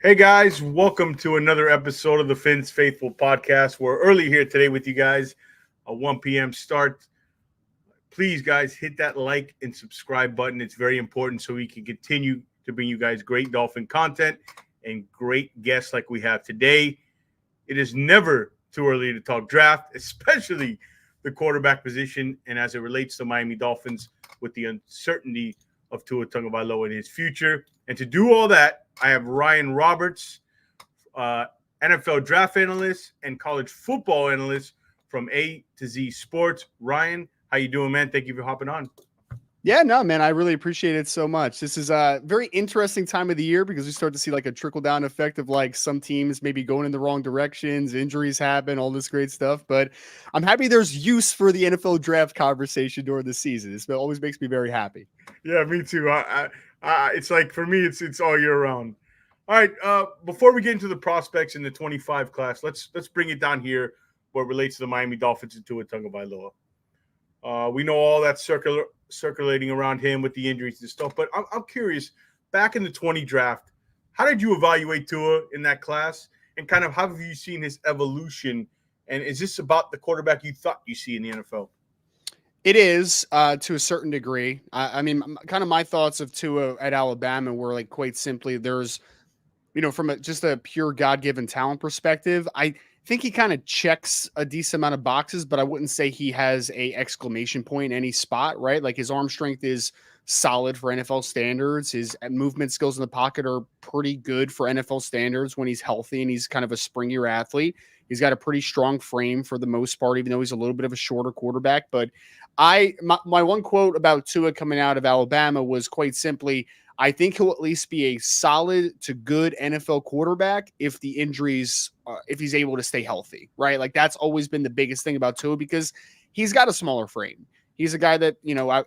Hey guys, welcome to another episode of the Finn's Faithful podcast. We're early here today with you guys, a 1 p.m. start. Please, guys, hit that like and subscribe button. It's very important so we can continue to bring you guys great Dolphin content and great guests like we have today. It is never too early to talk draft, especially the quarterback position, and as it relates to Miami Dolphins with the uncertainty of Tua Tagovailoa in his future. And to do all that, I have Ryan Roberts, NFL draft analyst and college football analyst from A to Z Sports. Ryan, how you doing, man? Thank you for hopping on. Yeah, no, man, I really appreciate it so much. This is a very interesting time of the year because we start to see like a trickle down effect of like some teams maybe going in the wrong directions, injuries happen, all this great stuff. But I'm happy there's use for the NFL draft conversation during the season. This always makes me very happy. Yeah, me too. It's like for me, it's all year round. All right. Before we get into the prospects in the 25 class, let's bring it down here what relates to the Miami Dolphins and Tua Tagovailoa. We know all that circulating around him with the injuries and stuff, but I'm curious. Back in the 20 draft, how did you evaluate Tua in that class, and kind of how have you seen his evolution? And is this about the quarterback you thought you see in the NFL? It is to a certain degree. I mean, kind of my thoughts of Tua at Alabama were like quite simply there's, from just a pure God-given talent perspective, I think he kind of checks a decent amount of boxes, but I wouldn't say he has a exclamation point in any spot, right? Like his arm strength is solid for NFL standards. His movement skills in the pocket are pretty good for NFL standards when he's healthy and he's kind of a springier athlete. He's got a pretty strong frame for the most part, even though he's a little bit of a shorter quarterback. But my one quote about Tua coming out of Alabama was quite simply, I think he'll at least be a solid to good NFL quarterback if the injuries, if he's able to stay healthy, right? Like that's always been the biggest thing about Tua because he's got a smaller frame. He's a guy that,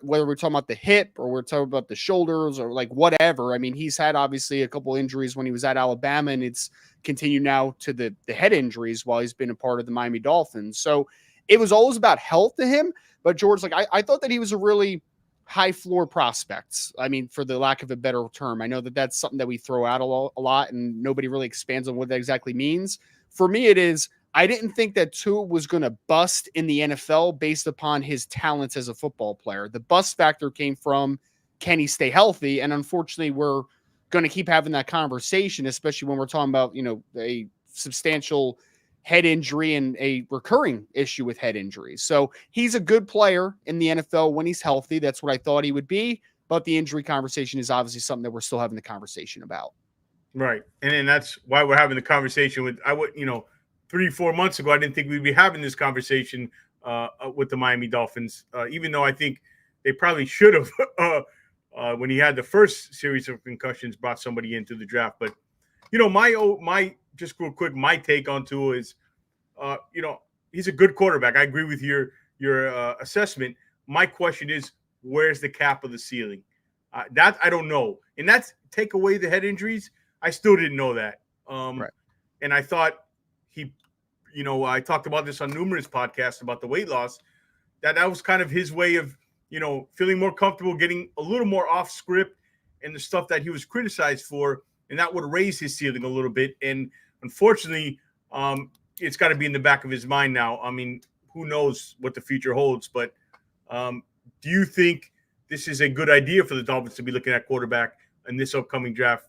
whether we're talking about the hip or we're talking about the shoulders or like whatever. I mean, he's had obviously a couple injuries when he was at Alabama, and it's continued now to the head injuries while he's been a part of the Miami Dolphins. So it was always about health to him. But George, like I thought that he was a really high floor prospects. I mean, for the lack of a better term, I know that that's something that we throw out a lot and nobody really expands on what that exactly means. For me, it is, I didn't think that Tua was going to bust in the NFL based upon his talents as a football player. The bust factor came from, can he stay healthy? And unfortunately, we're going to keep having that conversation, especially when we're talking about, a substantial head injury and a recurring issue with head injuries. So he's a good player in the NFL when he's healthy. That's what I thought he would be. But the injury conversation is obviously something that we're still having the conversation about. Right. And then that's why we're having the conversation with, 3-4 months ago, I didn't think we'd be having this conversation with the Miami Dolphins, even though I think they probably should have, when he had the first series of concussions, brought somebody into the draft. But, my just real quick, my take on Tua is, he's a good quarterback. I agree with your assessment. My question is, where's the cap of the ceiling? That I don't know. And that's take away the head injuries. I still didn't know that. Right. And I thought I talked about this on numerous podcasts about the weight loss, that was kind of his way of, feeling more comfortable, getting a little more off script and the stuff that he was criticized for. And that would raise his ceiling a little bit. And unfortunately, it's got to be in the back of his mind now. I mean, who knows what the future holds, but do you think this is a good idea for the Dolphins to be looking at quarterback in this upcoming draft?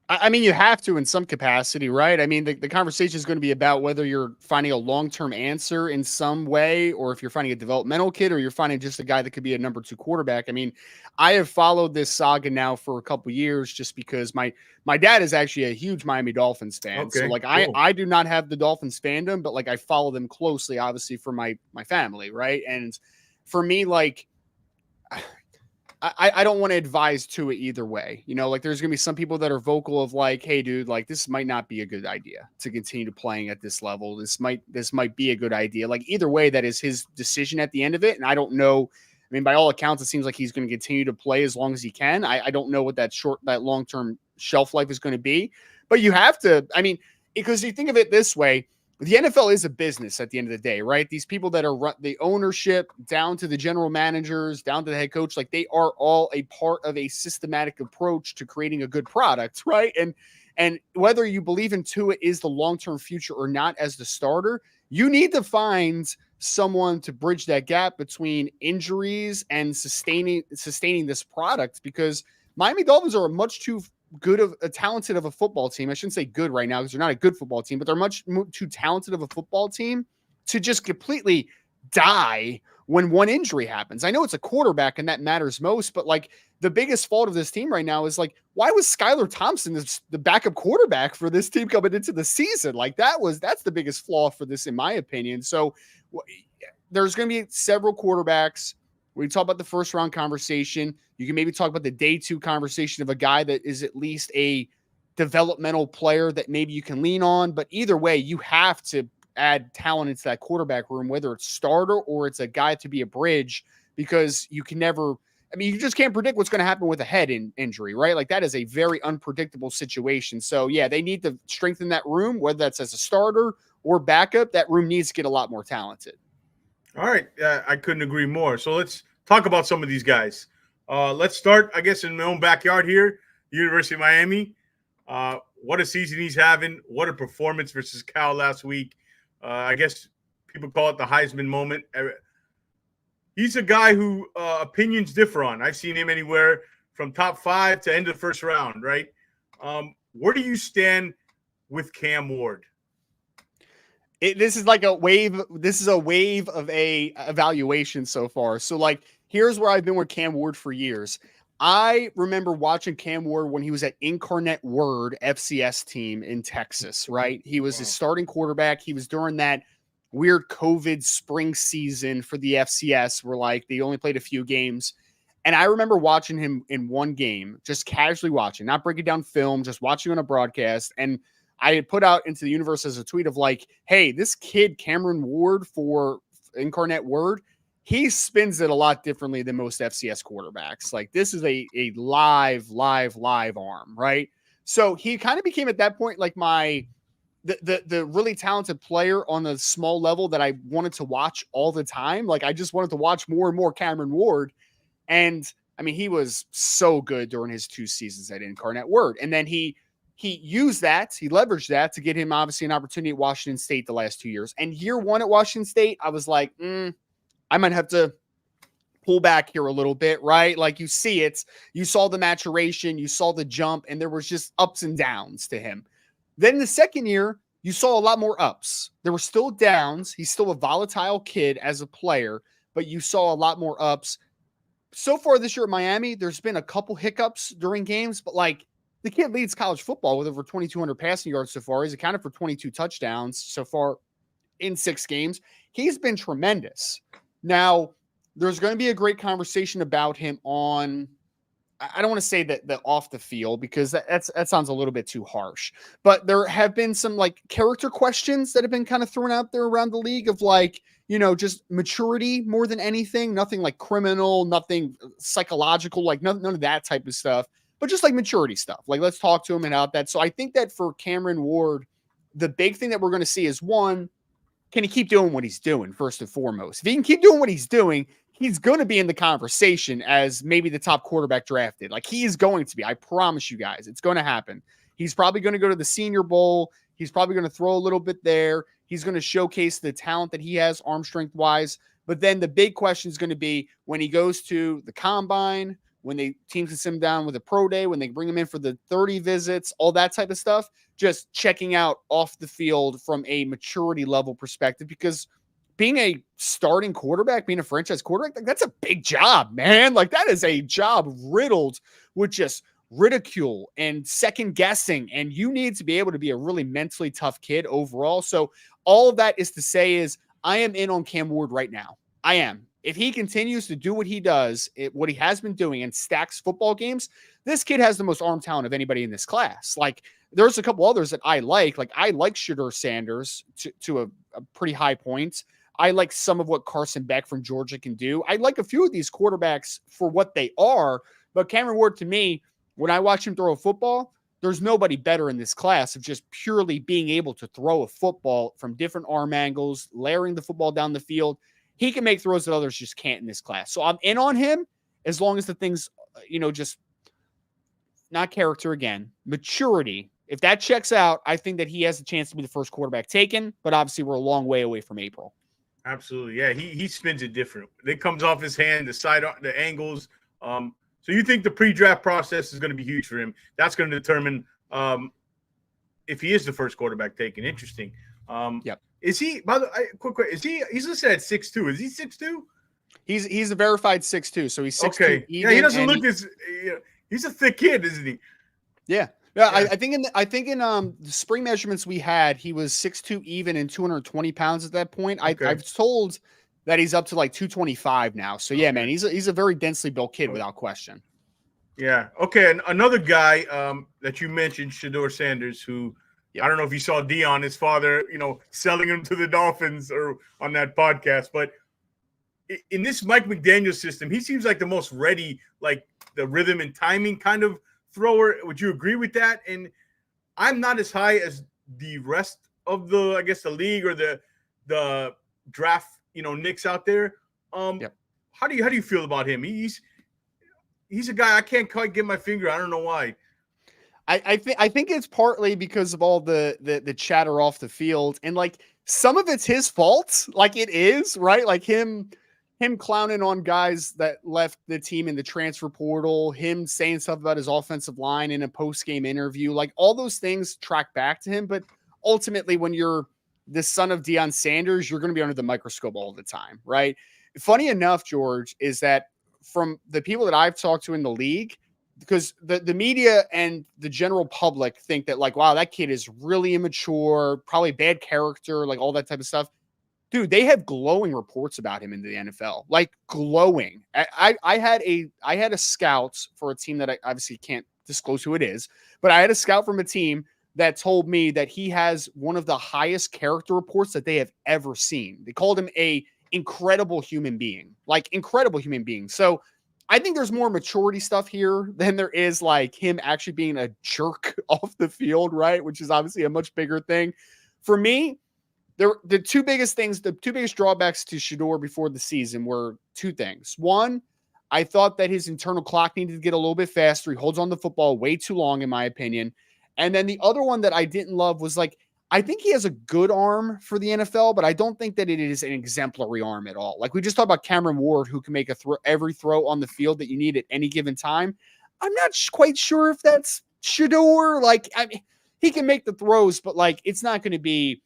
I mean, you have to in some capacity, right? I mean, the conversation is going to be about whether you're finding a long-term answer in some way, or if you're finding a developmental kid, or you're finding just a guy that could be a number 2 quarterback. I mean, I have followed this saga now for a couple years just because my dad is actually a huge Miami Dolphins fan. Okay, so like cool. I do not have the Dolphins fandom, but like I follow them closely, obviously for my family, right? And for me, like I don't want to advise to it either way. Like there's going to be some people that are vocal of like, hey, dude, like this might not be a good idea to continue to playing at this level. This might be a good idea. Like either way, that is his decision at the end of it. And I don't know. I mean, by all accounts, it seems like he's going to continue to play as long as he can. I don't know what that long-term shelf life is going to be, but you have to, I mean, because you think of it this way, the NFL is a business at the end of the day, right? These people that are the ownership down to the general managers, down to the head coach, like they are all a part of a systematic approach to creating a good product, right? And And whether you believe in Tua is the long-term future or not as the starter, you need to find someone to bridge that gap between injuries and sustaining this product, because Miami Dolphins are a much too good of a talented of a football team. I shouldn't say good right now because they're not a good football team, but they're much too talented of a football team to just completely die when one injury happens. I know it's a quarterback and that matters most, but like the biggest fault of this team right now is like, why was Skylar Thompson the backup quarterback for this team coming into the season? Like that's the biggest flaw for this, in my opinion. So there's going to be several quarterbacks. We talk about the first round conversation. You can maybe talk about the day 2 conversation of a guy that is at least a developmental player that maybe you can lean on. But either way, you have to add talent into that quarterback room, whether it's starter or it's a guy to be a bridge, because you can never, I mean, you just can't predict what's going to happen with a head injury, right? Like that is a very unpredictable situation. So yeah, they need to strengthen that room, whether that's as a starter or backup. That room needs to get a lot more talented. All right. I couldn't agree more. So let's talk about some of these guys. Let's start, I guess, in my own backyard here, University of Miami. What a season he's having. What a performance versus Cal last week. I guess people call it the Heisman moment. He's a guy who opinions differ on. I've seen him anywhere from top 5 to end of the first round, right? Where do you stand with Cam Ward? This is like a wave. This is a wave of a evaluation so far. So like, here's where I've been with Cam Ward for years. I remember watching Cam Ward when he was at Incarnate Word FCS team in Texas, right? He was his starting quarterback. He was during that weird COVID spring season for the FCS where like they only played a few games. And I remember watching him in one game, just casually watching, not breaking down film, just watching on a broadcast. And I had put out into the universe as a tweet of like, hey, this kid, Cameron Ward for Incarnate Word, he spins it a lot differently than most FCS quarterbacks. Like this is a live arm, right? So he kind of became at that point like the really talented player on the small level that I wanted to watch all the time. Like I just wanted to watch more and more Cameron Ward. And I mean, he was so good during his 2 seasons at Incarnate Word. And then he used that, he leveraged that to get him obviously an opportunity at Washington State the last 2 years. And year 1 at Washington State, I was like, I might have to pull back here a little bit, right? Like you see it, you saw the maturation, you saw the jump, and there was just ups and downs to him. Then the second year, you saw a lot more ups. There were still downs. He's still a volatile kid as a player, but you saw a lot more ups. So far this year at Miami, there's been a couple hiccups during games, but like the kid leads college football with over 2,200 passing yards so far. He's accounted for 22 touchdowns so far in 6 games. He's been tremendous. Now, there's going to be a great conversation about him on, I don't want to say that the off the field because that sounds a little bit too harsh, but there have been some like character questions that have been kind of thrown out there around the league of like, you know, just maturity more than anything, nothing like criminal, nothing psychological, like none of that type of stuff, but just like maturity stuff. Like, let's talk to him about that. So I think that for Cameron Ward, the big thing that we're going to see is one, can he keep doing what he's doing first and foremost? If he can keep doing what he's doing, he's going to be in the conversation as maybe the top quarterback drafted. Like he is going to be, I promise you guys, it's going to happen. He's probably going to go to the Senior Bowl. He's probably going to throw a little bit there. He's going to showcase the talent that he has arm strength wise. But then the big question is going to be when he goes to the combine, when they teams can sit him down with a pro day, when they bring him in for the 30 visits, all that type of stuff, just checking out off the field from a maturity level perspective, because being a starting quarterback, being a franchise quarterback, like that's a big job, man. Like that is a job riddled with just ridicule and second guessing. And you need to be able to be a really mentally tough kid overall. So all of that is to say is I am in on Cam Ward right now. I am. If he continues to do what he does, what he has been doing and stacks football games, this kid has the most arm talent of anybody in this class. Like there's a couple others that I like I like Shedeur Sanders to a pretty high point. I like some of what Carson Beck from Georgia can do. I like a few of these quarterbacks for what they are, but Cameron Ward, to me, when I watch him throw a football, there's nobody better in this class of just purely being able to throw a football from different arm angles, layering the football down the field. He can make throws that others just can't in this class. So I'm in on him as long as the things, just not character again, maturity If that checks out, I think that he has a chance to be the first quarterback taken, but obviously we're a long way away from April. Absolutely. Yeah, he spins it different. It comes off his hand, the angles. So you think the pre-draft process is going to be huge for him? That's going to determine if he is the first quarterback taken. Interesting. Yep. Is he, by the way, quick, he's listed at 6'2". Is he 6'2"? He's a verified 6'2", so he's 6'2". Okay. Yeah, he doesn't look as he's a thick kid, isn't he? Yeah. Yeah, I think in the spring measurements we had, he was 6'2" even and 220 pounds at that point. Okay. I've told that he's up to like 225 now. So yeah, man, he's a very densely built kid without question. Yeah. Okay. And another guy that you mentioned, Shedeur Sanders, who I don't know if you saw Dion, his father, selling him to the Dolphins or on that podcast, but in this Mike McDaniel system, he seems like the most ready, like the rhythm and timing kind of thrower. Would you agree with that? And I'm not as high as the rest of the league or the draft, Knicks out there. How do you feel about him? He's a guy I can't quite get my finger. I don't know why. I think it's partly because of all the chatter off the field, and like some of it's his fault. Like it is, right? Like him clowning on guys that left the team in the transfer portal, him saying stuff about his offensive line in a post-game interview, like all those things track back to him. But ultimately, when you're the son of Deion Sanders, you're going to be under the microscope all the time, right? Funny enough, George, is that from the people that I've talked to in the league, because the media and the general public think that like, wow, that kid is really immature, probably bad character, like all that type of stuff. Dude, they have glowing reports about him in the NFL, like glowing. I had a scout for a team that I obviously can't disclose who it is, but I had a scout from a team that told me that he has one of the highest character reports that they have ever seen. They called him a incredible human being, like incredible human being. So I think there's more maturity stuff here than there is like him actually being a jerk off the field, right? Which is obviously a much bigger thing. For me, the two biggest drawbacks to Shedeur before the season were two things. One, I thought that his internal clock needed to get a little bit faster. He holds on the football way too long, in my opinion. And then the other one that I didn't love was like, I think he has a good arm for the NFL, but I don't think that it is an exemplary arm at all. Like we just talked about Cameron Ward, who can make every throw on the field that you need at any given time. I'm not quite sure if that's Shedeur. Like, I mean, he can make the throws, but like, it's not going to be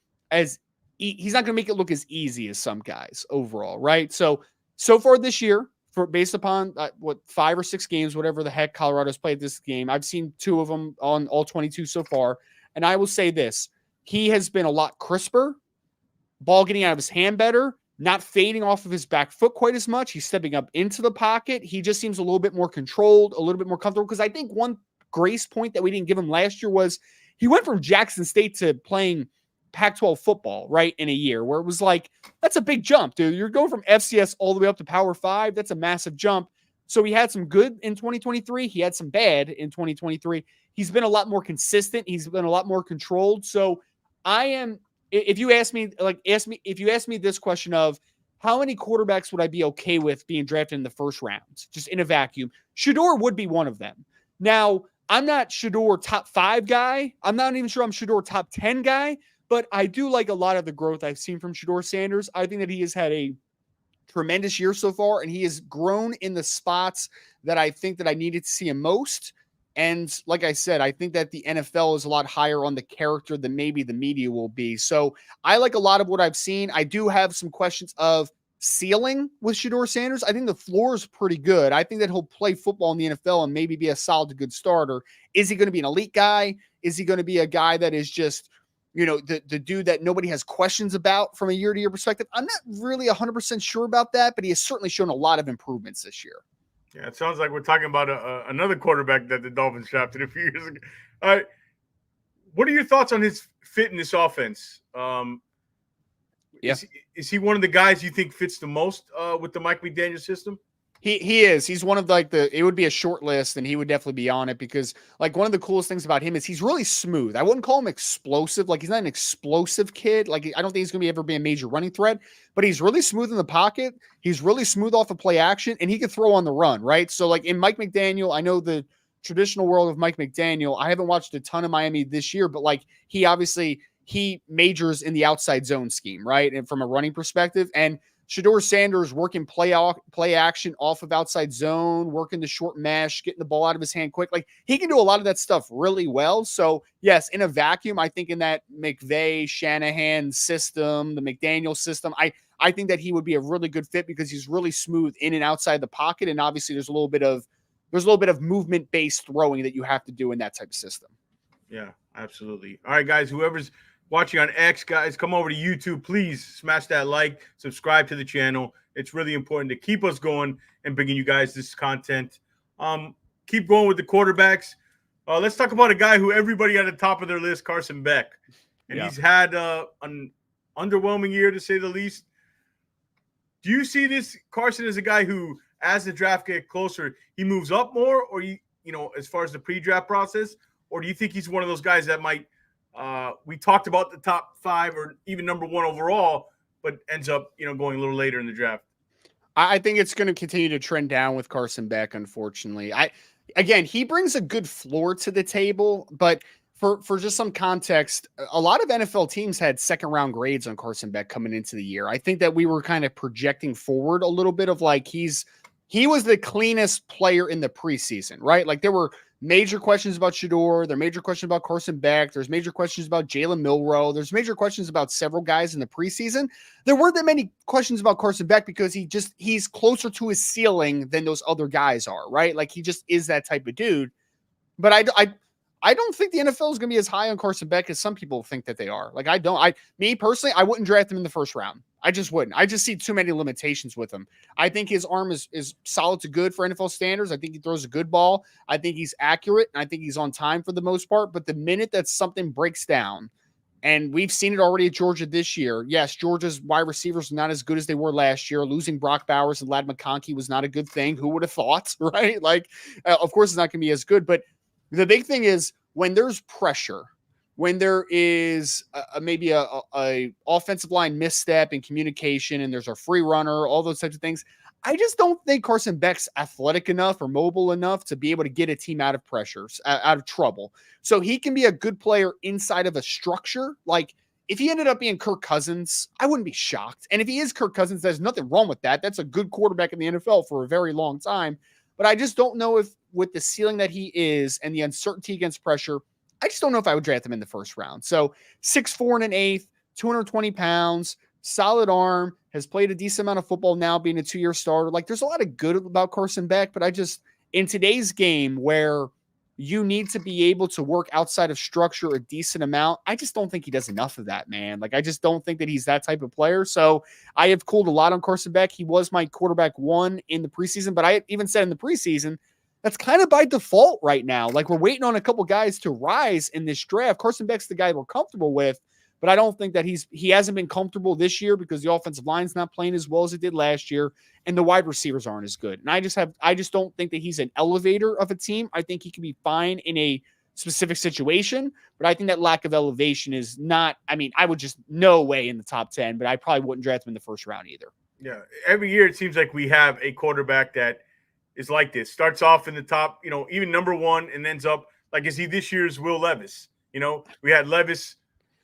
he's not going to make it look as easy as some guys overall, right? So far this year, based upon 5 or 6 games, whatever the heck Colorado's played this game, I've seen 2 of them on all 22 so far, and I will say this. He has been a lot crisper, ball getting out of his hand better, not fading off of his back foot quite as much. He's stepping up into the pocket. He just seems a little bit more controlled, a little bit more comfortable. Because I think one grace point that we didn't give him last year was he went from Jackson State to playing Pac-12 football, right, in a year where it was like, that's a big jump, dude. You're going from FCS all the way up to Power 5. That's a massive jump. So he had some good in 2023. He had some bad in 2023. He's been a lot more consistent. He's been a lot more controlled. So if you ask me this question of how many quarterbacks would I be okay with being drafted in the first round, just in a vacuum, Shedeur would be one of them. Now, I'm not Shedeur top 5 guy. I'm not even sure I'm Shedeur top 10 guy, but I do like a lot of the growth I've seen from Shedeur Sanders. I think that he has had a tremendous year so far, and he has grown in the spots that I think that I needed to see him most. And like I said, I think that the NFL is a lot higher on the character than maybe the media will be. So I like a lot of what I've seen. I do have some questions of ceiling with Shedeur Sanders. I think the floor is pretty good. I think that he'll play football in the NFL and maybe be a solid to good starter. Is he going to be an elite guy? Is he going to be a guy that is just, the dude that nobody has questions about from a year-to-year perspective? I'm not really 100% sure about that, but he has certainly shown a lot of improvements this year. Yeah, it sounds like we're talking about another quarterback that the Dolphins drafted a few years ago. All right. What are your thoughts on his fit in this offense? Is he one of the guys you think fits the most with the Mike McDaniel system? He is. He's one of it would be a short list and he would definitely be on it because like one of the coolest things about him is he's really smooth. I wouldn't call him explosive. Like he's not an explosive kid. Like I don't think he's going to ever be a major running threat, but he's really smooth in the pocket. He's really smooth off of play action and he can throw on the run, right? So like in Mike McDaniel, I know the traditional world of Mike McDaniel, I haven't watched a ton of Miami this year, but like he majors in the outside zone scheme, right? And from a running perspective, and Shedeur Sanders working play action off of outside zone, working the short mesh, getting the ball out of his hand quick. Like he can do a lot of that stuff really well. So yes, in a vacuum, I think in that McVay, Shanahan system, the McDaniel system, I think that he would be a really good fit because he's really smooth in and outside the pocket. And obviously there's a little bit of movement based throwing that you have to do in that type of system. Yeah, absolutely. All right, guys, whoever's watching on X, guys, come over to YouTube. Please smash that like, subscribe to the channel. It's really important to keep us going and bringing you guys this content. Keep going with the quarterbacks. Let's talk about a guy who everybody at the top of their list, Carson Beck. And he's had an underwhelming year, to say the least. Do you see this Carson as a guy who, as the draft gets closer, he moves up more, or as far as the pre-draft process, or do you think he's one of those guys that might we talked about the top 5 or even number 1 overall, but ends up going a little later in the draft? I think it's going to continue to trend down with Carson Beck, unfortunately. He brings a good floor to the table, but for just some context, a lot of NFL teams had second-round grades on Carson Beck coming into the year. I think that we were kind of projecting forward a little bit of like he was the cleanest player in the preseason, right? Like there were major questions about Shedeur. There are major questions about Carson Beck. There's major questions about Jalen Milroe. There's major questions about several guys in the preseason. There weren't that many questions about Carson Beck because he's closer to his ceiling than those other guys are, right? Like he just is that type of dude. But I don't think the NFL is going to be as high on Carson Beck as some people think that they are. Like me personally, I wouldn't draft him in the first round. I just wouldn't. I just see too many limitations with him. I think his arm is solid to good for NFL standards. I think he throws a good ball. I think he's accurate, and I think he's on time for the most part. But the minute that something breaks down, and we've seen it already at Georgia this year. Yes, Georgia's wide receivers are not as good as they were last year. Losing Brock Bowers and Ladd McConkey was not a good thing. Who would have thought, right? Like, of course, it's not going to be as good. But the big thing is when there's pressure, when there is maybe a offensive line misstep in communication and there's a free runner, all those types of things, I just don't think Carson Beck's athletic enough or mobile enough to be able to get a team out of pressures, out of trouble. So he can be a good player inside of a structure. Like if he ended up being Kirk Cousins, I wouldn't be shocked. And if he is Kirk Cousins, there's nothing wrong with that. That's a good quarterback in the NFL for a very long time. But I just don't know if with the ceiling that he is and the uncertainty against pressure, I just don't know if I would draft him in the first round. So 6'4" and 1/8, 220 pounds, solid arm, has played a decent amount of football now being a 2-year starter. Like there's a lot of good about Carson Beck, but in today's game where you need to be able to work outside of structure a decent amount, I just don't think he does enough of that, man. Like I just don't think that he's that type of player. So I have cooled a lot on Carson Beck. He was my quarterback 1 in the preseason, but I even said in the preseason, that's kind of by default right now. Like we're waiting on a couple guys to rise in this draft. Carson Beck's the guy we're comfortable with, but I don't think that he hasn't been comfortable this year because the offensive line's not playing as well as it did last year, and the wide receivers aren't as good. And I just don't think that he's an elevator of a team. I think he can be fine in a specific situation, but I think that lack of elevation is not. I mean, I would just no way in the top 10, but I probably wouldn't draft him in the first round either. Yeah, every year it seems like we have a quarterback that is like this. Starts off in the top, even number 1, and ends up like, is he this year's Will Levis? We had Levis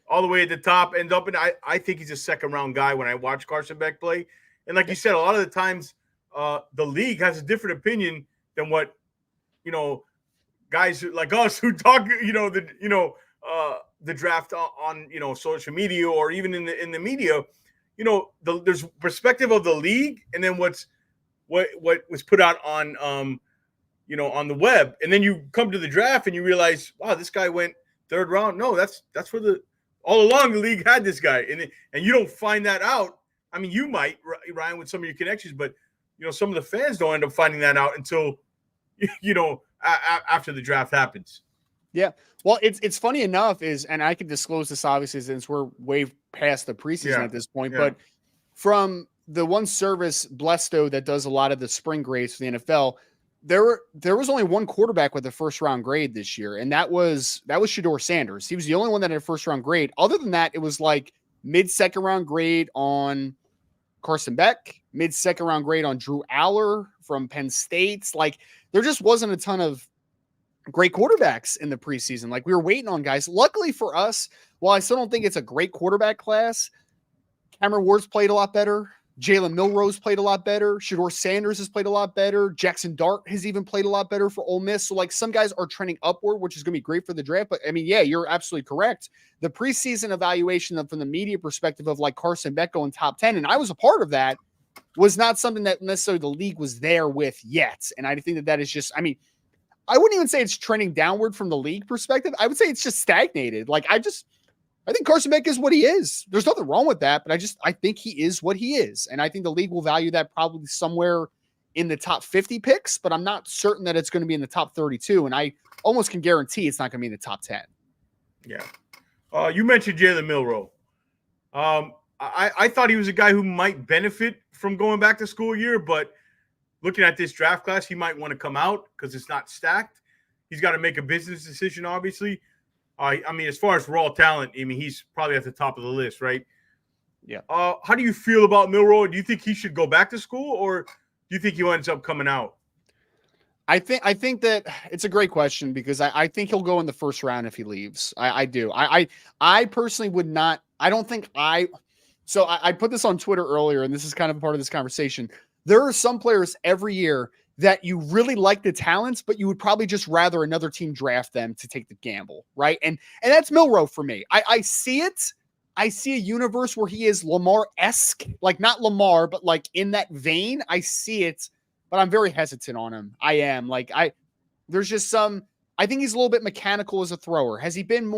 all the way at the top, end up, and I think he's a second-round guy when I watch Carson Beck play. And like you said, a lot of the times the league has a different opinion than what, guys like us who talk, the draft on social media or even in the media. There's perspective of the league, and then what was put out on on the web, and then you come to the draft and you realize, wow, this guy went 3rd round. No, that's for all along the league had this guy, and you don't find that out. I mean, you might, Ryan, with some of your connections, but some of the fans don't end up finding that out until after the draft happens. Yeah, well, it's funny enough and I can disclose this obviously since we're way past the preseason at this point, but from the one service, Blesto, that does a lot of the spring grades for the NFL, there was only one quarterback with a first-round grade this year, and that was Shedeur Sanders. He was the only one that had a first-round grade. Other than that, it was like mid-second-round grade on Carson Beck, mid-second-round grade on Drew Aller from Penn State. Like, there just wasn't a ton of great quarterbacks in the preseason. Like we were waiting on guys. Luckily for us, while I still don't think it's a great quarterback class, Cameron Ward's played a lot better. Jalen Milroe's played a lot better. Shedeur Sanders has played a lot better. Jackson Dart has even played a lot better for Ole Miss. So like some guys are trending upward, which is going to be great for the draft. But I mean, yeah, you're absolutely correct. The preseason evaluation from the media perspective of like Carson Beck going top 10, and I was a part of that, was not something that necessarily the league was there with yet. And I think that is just, I mean, I wouldn't even say it's trending downward from the league perspective. I would say it's just stagnated. Like I think Carson Beck is what he is. There's nothing wrong with that, but I think he is what he is. And I think the league will value that probably somewhere in the top 50 picks, but I'm not certain that it's going to be in the top 32. And I almost can guarantee it's not going to be in the top 10. Yeah. You mentioned Jalen Milroe. I thought he was a guy who might benefit from going back to school year, but looking at this draft class, he might want to come out because it's not stacked. He's got to make a business decision, obviously. I mean, as far as raw talent, I mean, he's probably at the top of the list, right? Yeah. How do you feel about Milroe? Do you think he should go back to school, or do you think he ends up coming out? I think that it's a great question because I think he'll go in the first round if he leaves. I do. I personally would not. I don't think So I put this on Twitter earlier, and this is kind of a part of this conversation. There are some players every year that you really like the talents, but you would probably just rather another team draft them to take the gamble, right? And that's Milroe for me. I see it. I see a universe where he is Lamar-esque, like not Lamar, but like in that vein. I see it, but I'm very hesitant on him. I am. There's just I think he's a little bit mechanical as a thrower. Has he been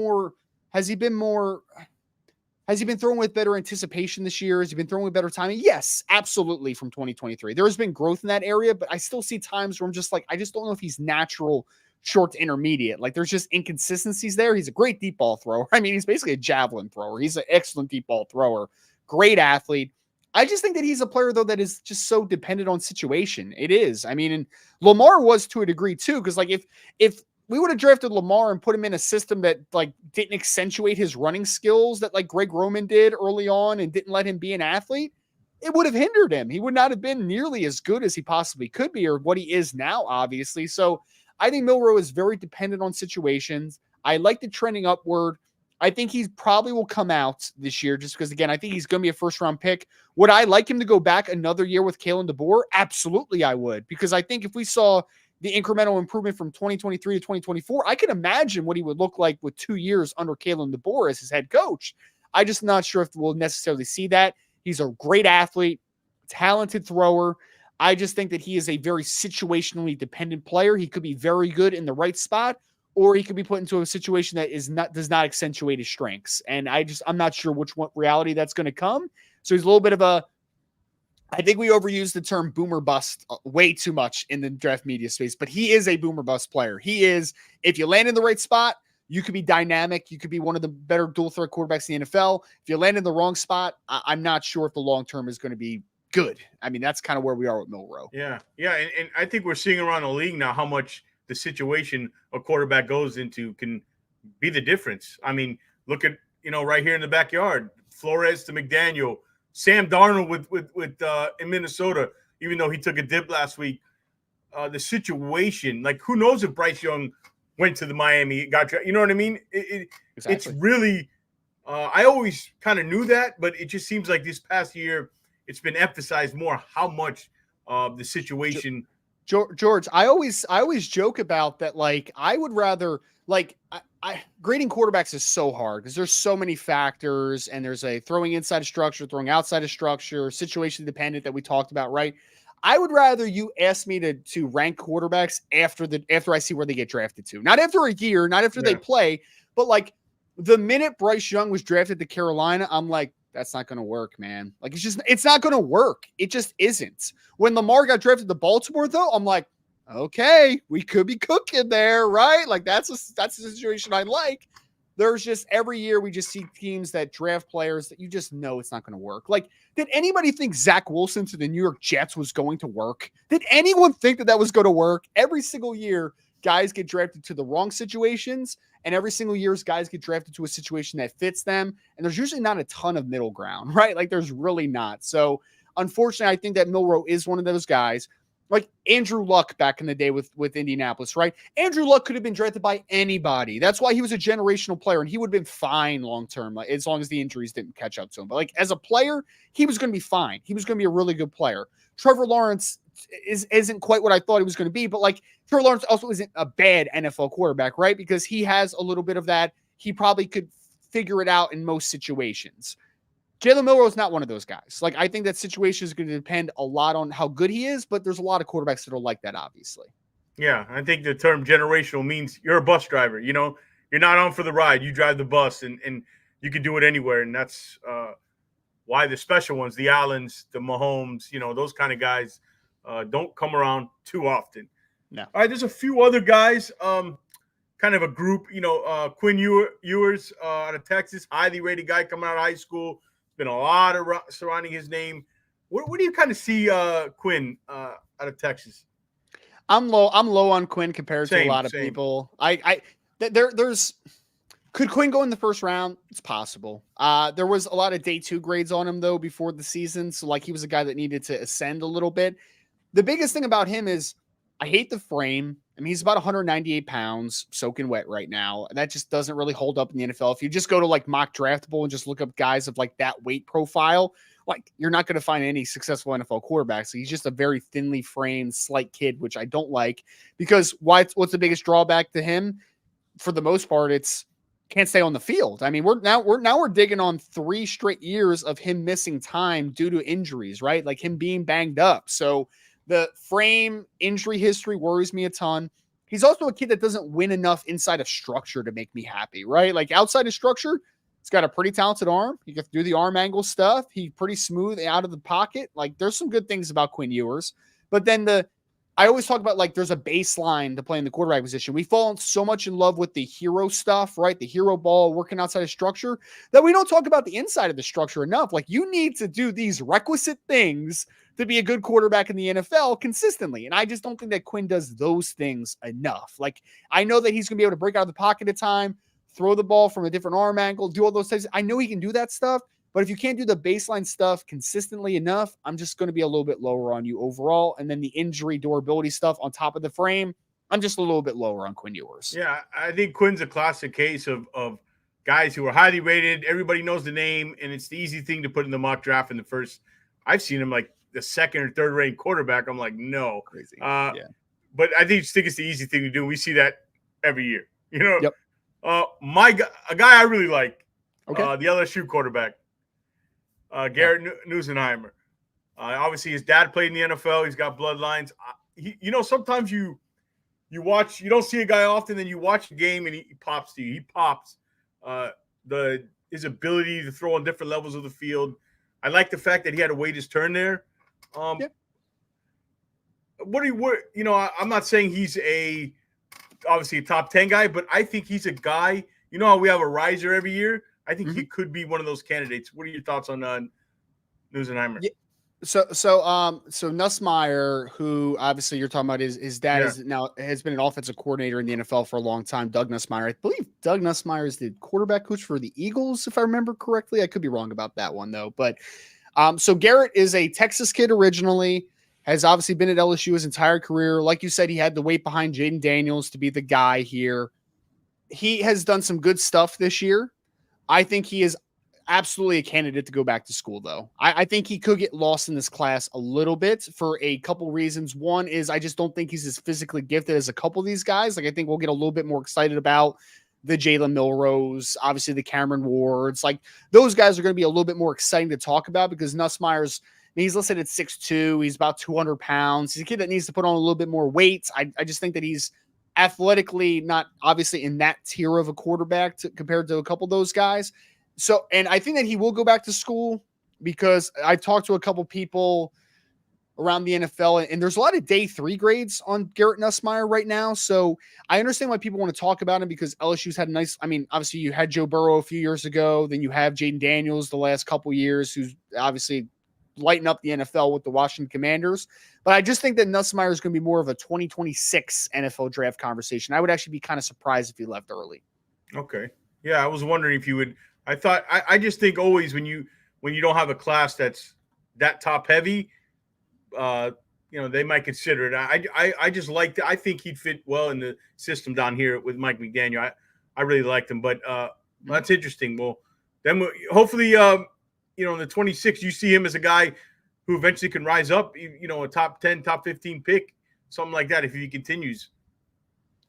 throwing with better anticipation this year? Has he been throwing with better timing? Yes, absolutely, from 2023. There has been growth in that area, but I still see times where I'm just like, I just don't know if he's natural short to intermediate. Like there's just inconsistencies there. He's a great deep ball thrower. I mean, he's basically a javelin thrower. He's an excellent deep ball thrower. Great athlete. I just think that he's a player, though, that is just so dependent on situation. It is. I mean, and Lamar was to a degree, too, because like if we would have drafted Lamar and put him in a system that like didn't accentuate his running skills that like Greg Roman did early on and didn't let him be an athlete, it would have hindered him. He would not have been nearly as good as he possibly could be or what he is now, obviously. So I think Milroe is very dependent on situations. I like the trending upward. I think he probably will come out this year just because, again, I think he's going to be a first-round pick. Would I like him to go back another year with Jalon DeBoer? Absolutely, I would, because I think if we saw the incremental improvement from 2023 to 2024, I can imagine what he would look like with 2 years under Jalon DeBoer as his head coach. I'm just not sure if we'll necessarily see that. He's a great athlete, talented thrower. I just think that he is a very situationally dependent player. He could be very good in the right spot, or he could be put into a situation that does not accentuate his strengths. And I'm not sure which one reality that's going to come. So he's a little bit of I think we overuse the term boomer bust way too much in the draft media space, but he is a boomer bust player. He is, if you land in the right spot, you could be dynamic. You could be one of the better dual threat quarterbacks in the NFL. If you land in the wrong spot, I'm not sure if the long-term is going to be good. I mean, that's kind of where we are with Milroe. Yeah. And I think we're seeing around the league now how much the situation a quarterback goes into can be the difference. I mean, look at, right here in the backyard, Flores to McDaniel, Sam Darnold with in Minnesota, even though he took a dip last week. The situation, like who knows if Bryce Young went to the Miami, got you know what I mean? Exactly. It's really I always kind of knew that, but it just seems like this past year it's been emphasized more how much the situation. George, I always joke about that. Like, I would rather grading quarterbacks is so hard because there's so many factors, and there's a throwing inside of structure, throwing outside of structure, situation dependent that we talked about, right? I would rather you ask me to rank quarterbacks after I see where they get drafted to, not after a year, not after they play, but like the minute Bryce Young was drafted to Carolina, I'm like, that's not going to work, man. Like, it's not going to work. It just isn't. When Lamar got drafted to Baltimore, though, I'm like, okay, we could be cooking there, right? Like, that's a situation I like. There's just every year we just see teams that draft players that you just know it's not going to work. Like, did anybody think Zach Wilson to the New York Jets was going to work? Did anyone think that was going to work? Every single year, guys get drafted to the wrong situations, and every single year, guys get drafted to a situation that fits them. And there's usually not a ton of middle ground, right? Like, there's really not. So, unfortunately, I think that Milroe is one of those guys. Like Andrew Luck back in the day with Indianapolis, right? Andrew Luck could have been drafted by anybody. That's why he was a generational player, and he would have been fine long term, like, as long as the injuries didn't catch up to him. But like as a player, he was going to be fine. He was going to be a really good player. Trevor Lawrence isn't quite what I thought he was going to be, but like Trevor Lawrence also isn't a bad NFL quarterback, right? Because he has a little bit of that. He probably could figure it out in most situations. Jalen Milroe is not one of those guys. Like, I think that situation is going to depend a lot on how good he is, but there's a lot of quarterbacks that are like that, obviously. Yeah, I think the term generational means you're a bus driver. You know, you're not on for the ride. You drive the bus, and you can do it anywhere. And that's why the special ones, the Allens, the Mahomes, you know, those kind of guys don't come around too often. No. All right, there's a few other guys, kind of a group, you know, Quinn Ewers out of Texas, highly rated guy coming out of high school. Been a lot of surrounding his name. Where do you kind of see Quinn out of Texas? I'm low on Quinn compared to a lot of people. There's could Quinn go in the first round? It's possible. There was a lot of day 2 grades on him though before the season, so like he was a guy that needed to ascend a little bit. The biggest thing about him is I hate the frame. I mean, he's about 198 pounds, soaking wet right now. That just doesn't really hold up in the NFL. If you just go to like Mock Draftable and just look up guys of like that weight profile, like you're not going to find any successful NFL quarterbacks. So he's just a very thinly framed, slight kid, which I don't like because what's the biggest drawback to him? For the most part, it's can't stay on the field. I mean, we're digging on 3 straight years of him missing time due to injuries, right? Like him being banged up. So the frame injury history worries me a ton. He's also a kid that doesn't win enough inside of structure to make me happy, right? Like outside of structure, he's got a pretty talented arm. He can do the arm angle stuff. He's pretty smooth out of the pocket. Like there's some good things about Quinn Ewers. But then I always talk about like there's a baseline to play in the quarterback position. We've fallen so much in love with the hero stuff, right? The hero ball working outside of structure that we don't talk about the inside of the structure enough. Like you need to do these requisite things to be a good quarterback in the NFL consistently. And I just don't think that Quinn does those things enough. Like I know that he's going to be able to break out of the pocket at time, throw the ball from a different arm angle, do all those things. I know he can do that stuff. But if you can't do the baseline stuff consistently enough, I'm just going to be a little bit lower on you overall. And then the injury durability stuff on top of the frame, I'm just a little bit lower on Quinn Ewers. Yeah, I think Quinn's a classic case of guys who are highly rated. Everybody knows the name, and it's the easy thing to put in the mock draft in the first. I've seen him like the second or third ranked quarterback. I'm like, no. Crazy. Yeah. But I think it's the easy thing to do. We see that every year. You know, yep. A guy I really like, the LSU quarterback. Garrett Nusenheimer. Obviously, his dad played in the NFL. He's got bloodlines. Sometimes you watch, you don't see a guy often, then you watch the game and he pops to you. He pops. His ability to throw on different levels of the field. I like the fact that he had to wait his turn there. I'm not saying he's obviously a top 10 guy, but I think he's a guy. You know how we have a riser every year? I think he could be one of those candidates. What are your thoughts on Nusenheimer? Yeah. So Nussmeier, who obviously you're talking about, his dad has been an offensive coordinator in the NFL for a long time. Doug Nussmeier, I believe Doug Nussmeier is the quarterback coach for the Eagles, if I remember correctly. I could be wrong about that one though. But so Garrett is a Texas kid originally, has obviously been at LSU his entire career. Like you said, he had to wait behind Jalon Daniels to be the guy here. He has done some good stuff this year. I think he is absolutely a candidate to go back to school, though. I think he could get lost in this class a little bit for a couple reasons. One is I just don't think he's as physically gifted as a couple of these guys. Like I think we'll get a little bit more excited about the Jalen Milroes, obviously the Cameron Wards. Like those guys are going to be a little bit more exciting to talk about because Nussmeier's, he's listed at 6'2". He's about 200 pounds. He's a kid that needs to put on a little bit more weight. I just think that he's athletically not obviously in that tier of a quarterback compared to a couple of those guys. So, and I think that he will go back to school because I've talked to a couple people around the NFL and there's a lot of day 3 grades on Garrett Nussmeier right now. So I understand why people want to talk about him because LSU's had obviously you had Joe Burrow a few years ago, then you have Jalon Daniels the last couple years, who's obviously lighting up the NFL with the Washington Commanders. But I just think that Nussmeier is going to be more of a 2026 NFL draft conversation. I would actually be kind of surprised if he left early. Okay. Yeah. I was wondering if you would, I just think always when you don't have a class that's that top heavy, they might consider it. I just liked it. I think he'd fit well in the system down here with Mike McDaniel. I really liked him, but that's interesting. Well, then hopefully, in the 26th, you see him as a guy who eventually can rise up, a top 10, top 15 pick, something like that if he continues.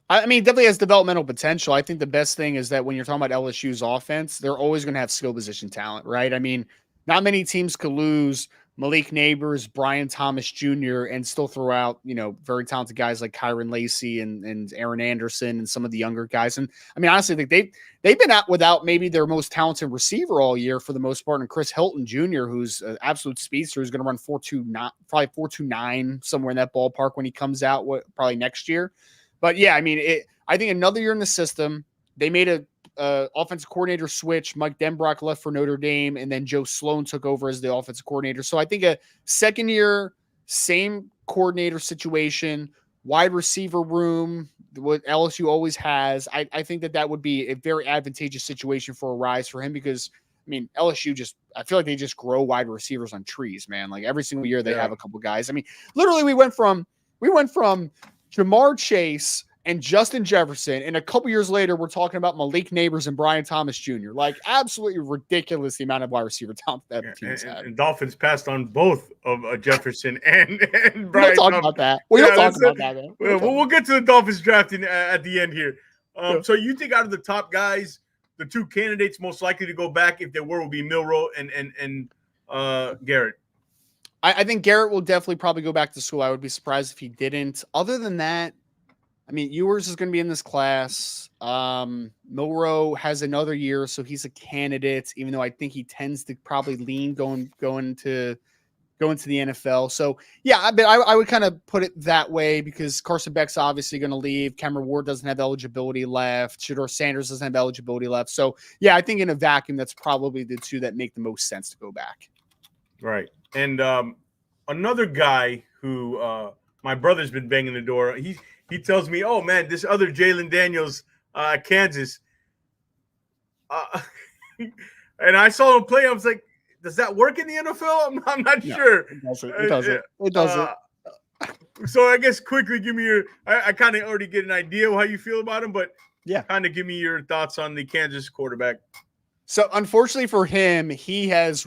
I mean, definitely has developmental potential. I think the best thing is that when you're talking about LSU's offense, they're always going to have skill position talent, right? I mean, not many teams could lose Malik Neighbors, Brian Thomas Jr., and still throw out, very talented guys like Kyron Lacey and Aaron Anderson and some of the younger guys. And I mean, honestly, I think they've been out without maybe their most talented receiver all year for the most part, and Chris Hilton Jr., who's an absolute speedster, who's going to run 4.29, probably 4.29 somewhere in that ballpark when he comes out, probably next year. But yeah, I mean, I think another year in the system, they made a offensive coordinator switch. Mike Denbrock left for Notre Dame, and then Joe Sloan took over as the offensive coordinator. So I think a second year, same coordinator situation, wide receiver room, what LSU always has. I think that would be a very advantageous situation for a rise for him because, I mean, LSU I feel like they just grow wide receivers on trees, man. Like every single year they have a couple guys. I mean, literally we went from Jamar Chase and Justin Jefferson, and a couple years later, we're talking about Malik Neighbors and Brian Thomas Jr. Like, absolutely ridiculous the amount of wide receiver talent that team's had. And Dolphins passed on both of Jefferson and Brian. We don't talk about that. We don't talk about that, man. We'll get to the Dolphins drafting at the end here. So you think out of the top guys, the two candidates most likely to go back, if there were, would be Milroe and Garrett? I think Garrett will definitely probably go back to school. I would be surprised if he didn't. Other than that, I mean, Ewers is going to be in this class. Milroe has another year, so he's a candidate, even though I think he tends to probably lean going to the NFL. So, yeah, but I would kind of put it that way because Carson Beck's obviously going to leave. Cameron Ward doesn't have eligibility left. Shedeur Sanders doesn't have eligibility left. So, yeah, I think in a vacuum, that's probably the two that make the most sense to go back. Right. And another guy who my brother's been banging the door, he tells me, oh, man, this other Jalon Daniels, Kansas. And I saw him play. I was like, does that work in the NFL? I'm not sure. It doesn't. So I guess quickly give me I kind of already get an idea of how you feel about him, but yeah, kind of give me your thoughts on the Kansas quarterback. So unfortunately for him, his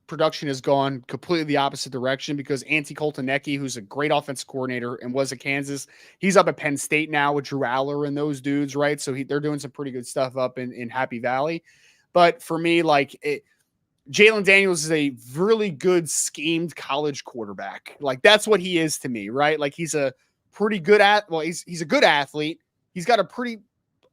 production has gone completely the opposite direction because Antti Koltanecki, who's a great offensive coordinator and was at Kansas, he's up at Penn State now with Drew Aller and those dudes, right? So they're doing some pretty good stuff up in Happy Valley. But for me, Jalon Daniels is a really good schemed college quarterback. Like that's what he is to me, right? Like he's a pretty good he's a good athlete. He's got a pretty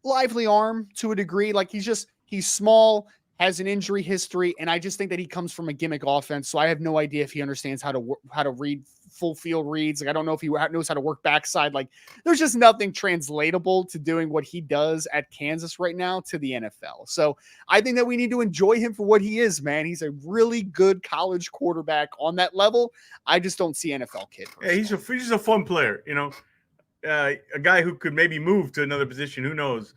lively arm to a degree. Like he's small, has an injury history, and I just think that he comes from a gimmick offense. So I have no idea if he understands how to read full field reads. Like I don't know if he knows how to work backside. Like there's just nothing translatable to doing what he does at Kansas right now to the NFL. So I think that we need to enjoy him for what he is, man. He's a really good college quarterback on that level. I just don't see NFL kid. Yeah, he's just a fun player, a guy who could maybe move to another position. Who knows?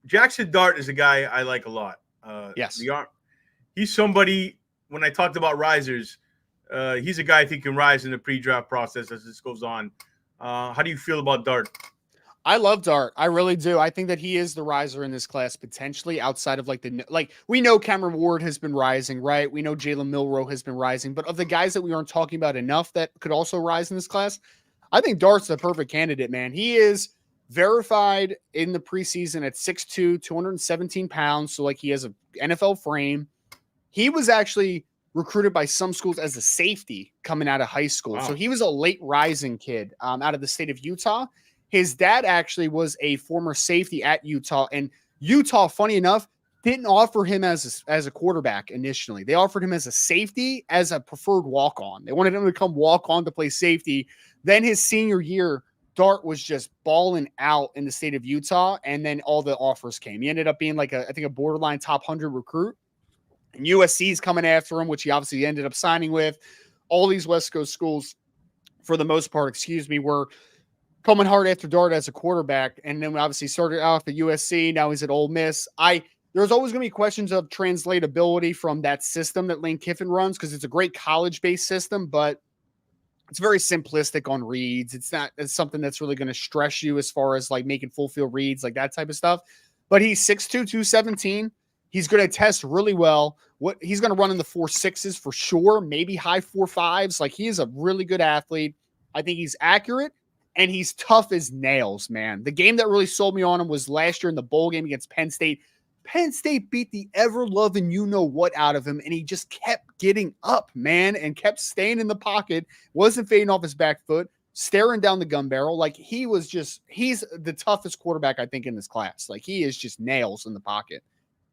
Jackson Dart is a guy I like a lot. Yes. He's somebody, when I talked about risers, he's a guy I think can rise in the pre-draft process as this goes on. How do you feel about Dart? I love Dart. I really do. I think that he is the riser in this class potentially outside of we know Cameron Ward has been rising, right? We know Jalen Milroe has been rising, but of the guys that we aren't talking about enough that could also rise in this class, I think Dart's the perfect candidate, man. He is verified in the preseason at 6'2", 217 pounds. So he has an NFL frame. He was actually recruited by some schools as a safety coming out of high school. Wow. So he was a late rising kid out of the state of Utah. His dad actually was a former safety at Utah, and Utah, funny enough, didn't offer him as a quarterback initially. They offered him as a safety, as a preferred walk-on. They wanted him to come walk on to play safety. Then his senior year, Dart was just balling out in the state of Utah, and then all the offers came. He ended up being a borderline top 100 recruit. And USC's coming after him, which he obviously ended up signing with. All these West Coast schools, for the most part, were coming hard after Dart as a quarterback. And then we obviously started off at USC. Now he's at Ole Miss. There's always going to be questions of translatability from that system that Lane Kiffin runs because it's a great college-based system, but it's very simplistic on reads. It's something that's really going to stress you as far as like making full field reads, like that type of stuff. But he's 6'2", 217. He's going to test really well. He's going to run in the 4.6s for sure, maybe high 4.5s. Like, he is a really good athlete. I think he's accurate, and he's tough as nails, man. The game that really sold me on him was last year in the bowl game against Penn State. Penn State beat the ever-loving you-know-what out of him, and he just kept getting up, man, and kept staying in the pocket, wasn't fading off his back foot, staring down the gun barrel. Like, he's the toughest quarterback, I think, in this class. Like, he is just nails in the pocket.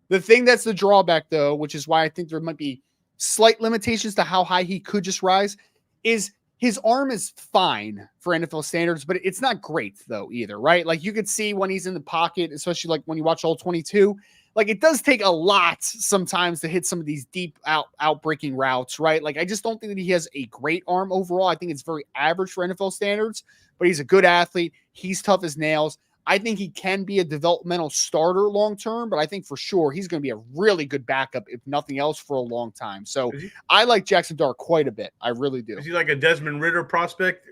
The thing that's the drawback, though, which is why I think there might be slight limitations to how high he could just rise, is his arm is fine for NFL standards, but it's not great, though, either, right? Like, you could see when he's in the pocket, especially like when you watch all 22, like, it does take a lot sometimes to hit some of these deep outbreaking routes, right? Like, I just don't think that he has a great arm overall. I think it's very average for NFL standards, but he's a good athlete. He's tough as nails. I think he can be a developmental starter long-term, but I think for sure he's going to be a really good backup, if nothing else, for a long time. So I like Jackson Dart quite a bit. I really do. Is he like a Desmond Ridder prospect?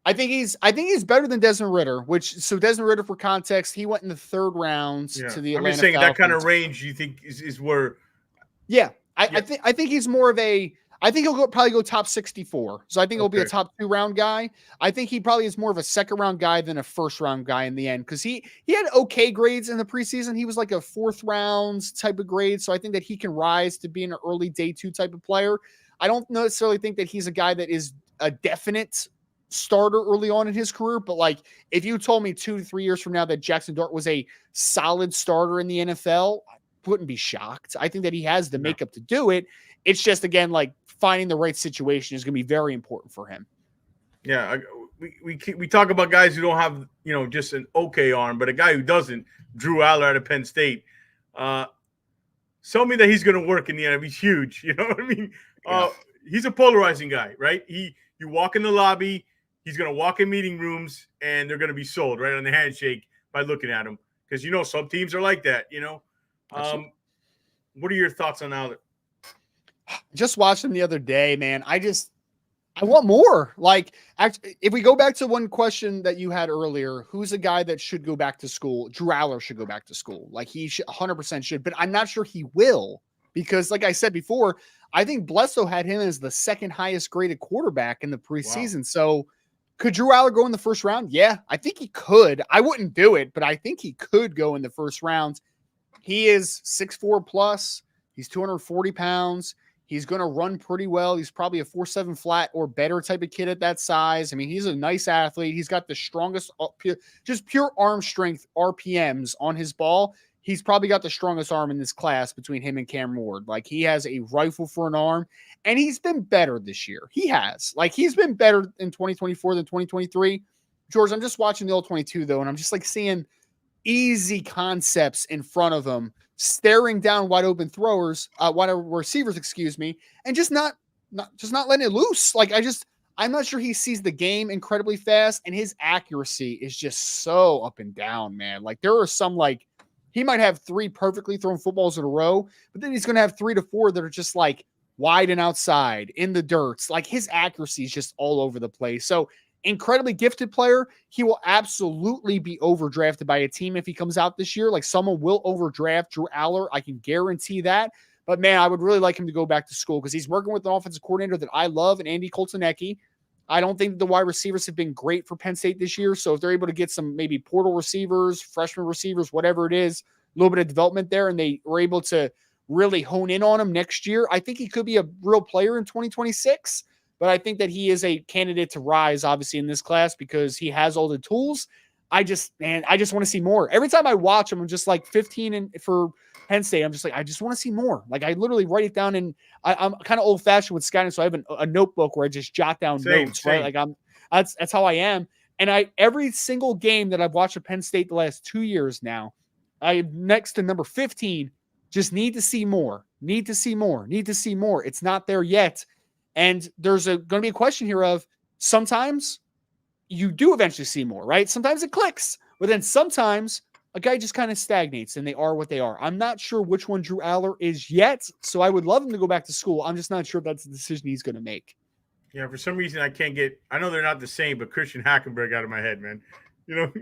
I think he's better than Desmond Ridder, so Desmond Ridder, for context, he went in the 3rd round to the Atlanta I'm just saying Falcons. That kind of range you think is where. Yeah. I think he's more of I think he'll probably go top 64. So I think he'll be a top 2 round guy. I think he probably is more of a 2nd round guy than a 1st round guy in the end, because he had okay grades in the preseason. He was like a 4th round type of grade. So I think that he can rise to being an early day 2 type of player. I don't necessarily think that he's a guy that is a definite starter early on in his career, but like, if you told me 2 to 3 years from now that Jackson Dart was a solid starter in the NFL, I wouldn't be shocked. I think that he has the makeup to do it. It's just, again, like, finding the right situation is going to be very important for him. Yeah, we talk about guys who don't have, just an okay arm, but a guy who doesn't, Drew Aller out of Penn State. Tell me that he's going to work in the NFL. He's huge. You know what I mean? Yeah. He's a polarizing guy, right? You walk in the lobby, he's going to walk in meeting rooms, and they're going to be sold right on the handshake by looking at him, because some teams are like that. What are your thoughts on Aller? Just watched him the other day, man. I want more. Like, if we go back to one question that you had earlier, who's a guy that should go back to school? Drew Aller should go back to school. Like, he 100% should, but I'm not sure he will, because, like I said before, I think Bledsoe had him as the 2nd highest graded quarterback in the preseason. Wow. So could Drew Aller go in the 1st round? Yeah, I think he could. I wouldn't do it, but I think he could go in the 1st round. He is 6'4 plus. He's 240 pounds. He's going to run pretty well. He's probably a 4.7 flat or better type of kid at that size. I mean, he's a nice athlete. He's got the strongest, just pure arm strength RPMs on his ball. He's probably got the strongest arm in this class between him and Cam Ward. Like, he has a rifle for an arm, and he's been better this year. He has. Like, he's been better in 2024 than 2023. George, I'm just watching the old 22, though, and I'm just like seeing easy concepts in front of him, staring down wide open receivers, and just not letting it loose. Like, I'm not sure he sees the game incredibly fast, and his accuracy is just so up and down, man. Like, there are some, like, he might have 3 perfectly thrown footballs in a row, but then he's going to have 3 to 4 that are just like wide and outside in the dirt. Like, his accuracy is just all over the place. So, incredibly gifted player. He will absolutely be overdrafted by a team if he comes out this year. Like, someone will overdraft Drew Aller. I can guarantee that. But, man, I would really like him to go back to school, because he's working with an offensive coordinator that I love, and Andy Koltanecki. I don't think the wide receivers have been great for Penn State this year. So if they're able to get some maybe portal receivers, freshman receivers, whatever it is, a little bit of development there, and they were able to really hone in on him next year, I think he could be a real player in 2026. But I think that he is a candidate to rise, obviously, in this class, because he has all the tools. I just want to see more. Every time I watch him, I'm just like 15 for Penn State. I'm just like, I just want to see more. Like, I literally write it down, and I'm kind of old fashioned with scouting. So I have a notebook where I just jot down notes, right? Like, that's how I am. And every single game that I've watched at Penn State the last 2 years now, I next to number 15, just need to see more, need to see more. It's not there yet. And there's going to be a question here of, sometimes you do eventually see more, right? Sometimes it clicks, but then sometimes a guy just kind of stagnates and they are what they are. I'm not sure which one Drew Aller is yet, so I would love him to go back to school. I'm just not sure if that's the decision he's going to make. Yeah, for some reason I can't get. I know they're not the same, but Christian Hackenberg out of my head, man. You know,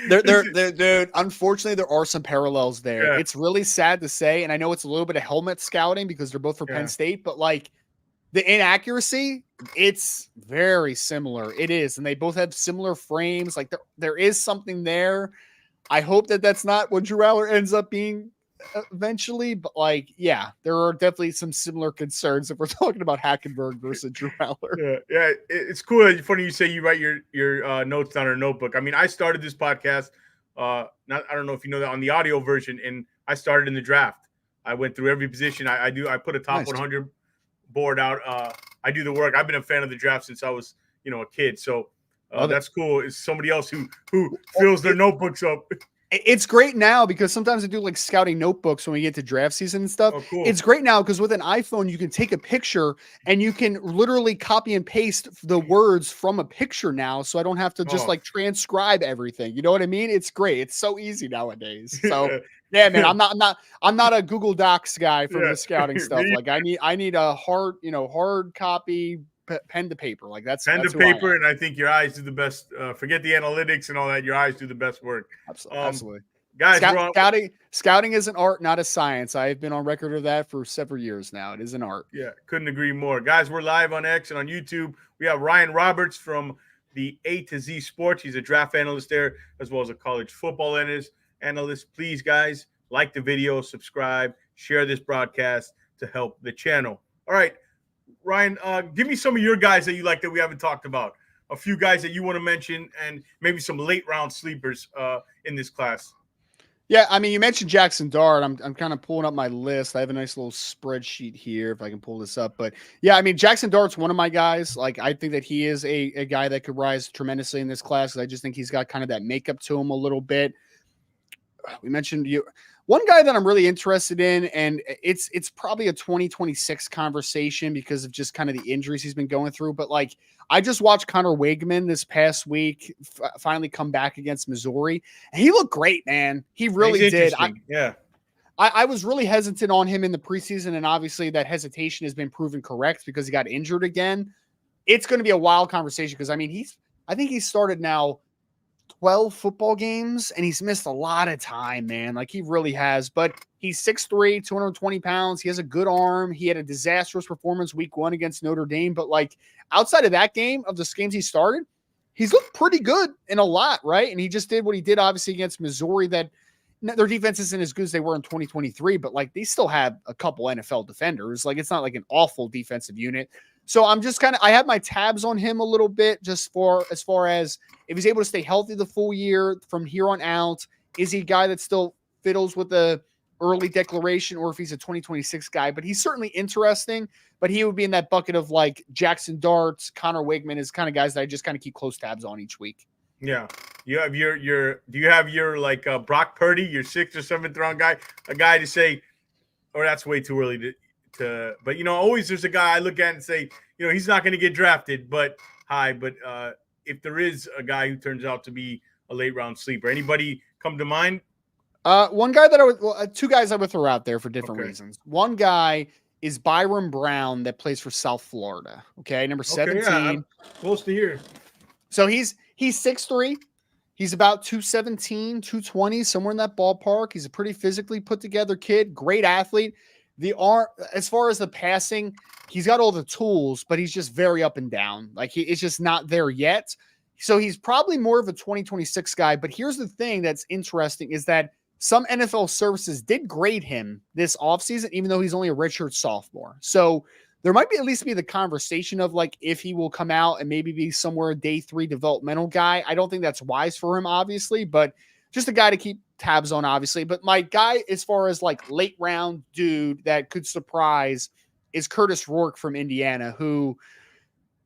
Dude, unfortunately, there are some parallels there. yeah, It's really sad to say, and I know it's a little bit of helmet scouting because they're both for Penn yeah. State, but like the inaccuracy, it's very similar. It is, and they both have similar frames. Like there is something there. I hope that that's not what Drew Aller ends up being eventually, but like, yeah, there are definitely some similar concerns if we're talking about Hackenberg versus Drew Aller. Yeah. It's cool. It's funny you say you write your notes down in a notebook. I mean, I started this podcast. Not I don't know if you know that on the audio version, and I started in the draft. I went through every position. I put a top Nice. 100 board out. I do the work. I've been a fan of the draft since I was a kid. So that's cool. It's somebody else who fills their notebooks up. It's great now because sometimes I do like scouting notebooks when we get to draft season and stuff. Oh, cool. It's great now because with an iPhone, you can take a picture and you can literally copy and paste the words from a picture now. So I don't have to just like transcribe everything. You know what I mean? It's great. It's so easy nowadays. So yeah, man, I'm not a Google Docs guy for the scouting stuff. Like I need a hard copy, pen to paper. Like that's pen to paper, and I think your eyes do the best. Forget the analytics and all that. Your eyes do the best work. Absolutely. Guys, scouting is an art, not a science. I've been on record of that for several years now. It is an art. Yeah, couldn't agree more. Guys, we're live on X and on YouTube. We have Ryan Roberts from the A to Z Sports. He's a draft analyst there, as well as a college football analyst. Please, guys, like the video, subscribe, share this broadcast to help the channel. All right, Ryan, give me some of your guys that you like that we haven't talked about. A few guys that you want to mention, and maybe some late round sleepers in this class. Yeah, I mean, you mentioned Jackson Dart. I'm kind of pulling up my list. I have a nice little spreadsheet here if I can pull this up. But yeah, I mean, Jackson Dart's one of my guys. Like, I think that he is a guy that could rise tremendously in this class. I just think he's got kind of that makeup to him a little bit. We mentioned one guy that I'm really interested in, and it's probably a 2026 conversation because of just kind of the injuries he's been going through. But like, I just watched Connor Wigman this past week finally come back against Missouri, and he looked great, man. He really did. I was really hesitant on him in the preseason, and obviously that hesitation has been proven correct because he got injured again. It's going to be a wild conversation because I mean I think he's started now 12 football games and he's missed a lot of time, man. Like he really has, but he's 6'3", 220 pounds. He has a good arm. He had a disastrous performance week 1 against Notre Dame, but like outside of that game, of the games he started, he's looked pretty good in a lot, right? And he just did what he did obviously against Missouri, that their defense isn't as good as they were in 2023, but like they still have a couple NFL defenders. Like it's not like an awful defensive unit. So I'm just I have my tabs on him a little bit just as far as if he's able to stay healthy the full year from here on out. Is he a guy that still fiddles with the early declaration, or if he's a 2026 guy? But he's certainly interesting, but he would be in that bucket of like Jackson Dart, Connor Wigman is kind of guys that I just kind of keep close tabs on each week. Yeah. You have do you have your like Brock Purdy, your 6th or 7th round guy, a guy to say, or that's way too early to but always there's a guy I look at and say, he's not going to get drafted, but if there is a guy who turns out to be a late round sleeper, anybody come to mind? One guy that two guys I would throw out there for different reasons. One guy is Byron Brown that plays for South Florida. Okay. Number 17. Yeah, close to here. So he's 6'3". He's about 217, 220, somewhere in that ballpark. He's a pretty physically put together kid, great athlete. The arm, as far as the passing, he's got all the tools, but he's just very up and down. Like it's just not there yet. So he's probably more of a 2026 guy. But here's the thing that's interesting is that some NFL services did grade him this offseason, even though he's only a redshirt sophomore. So there might be at least be the conversation of like if he will come out and maybe be somewhere a day 3 developmental guy. I don't think that's wise for him, obviously, but just a guy to keep tabs on, obviously. But my guy, as far as like late round dude that could surprise, is Curtis Rourke from Indiana, who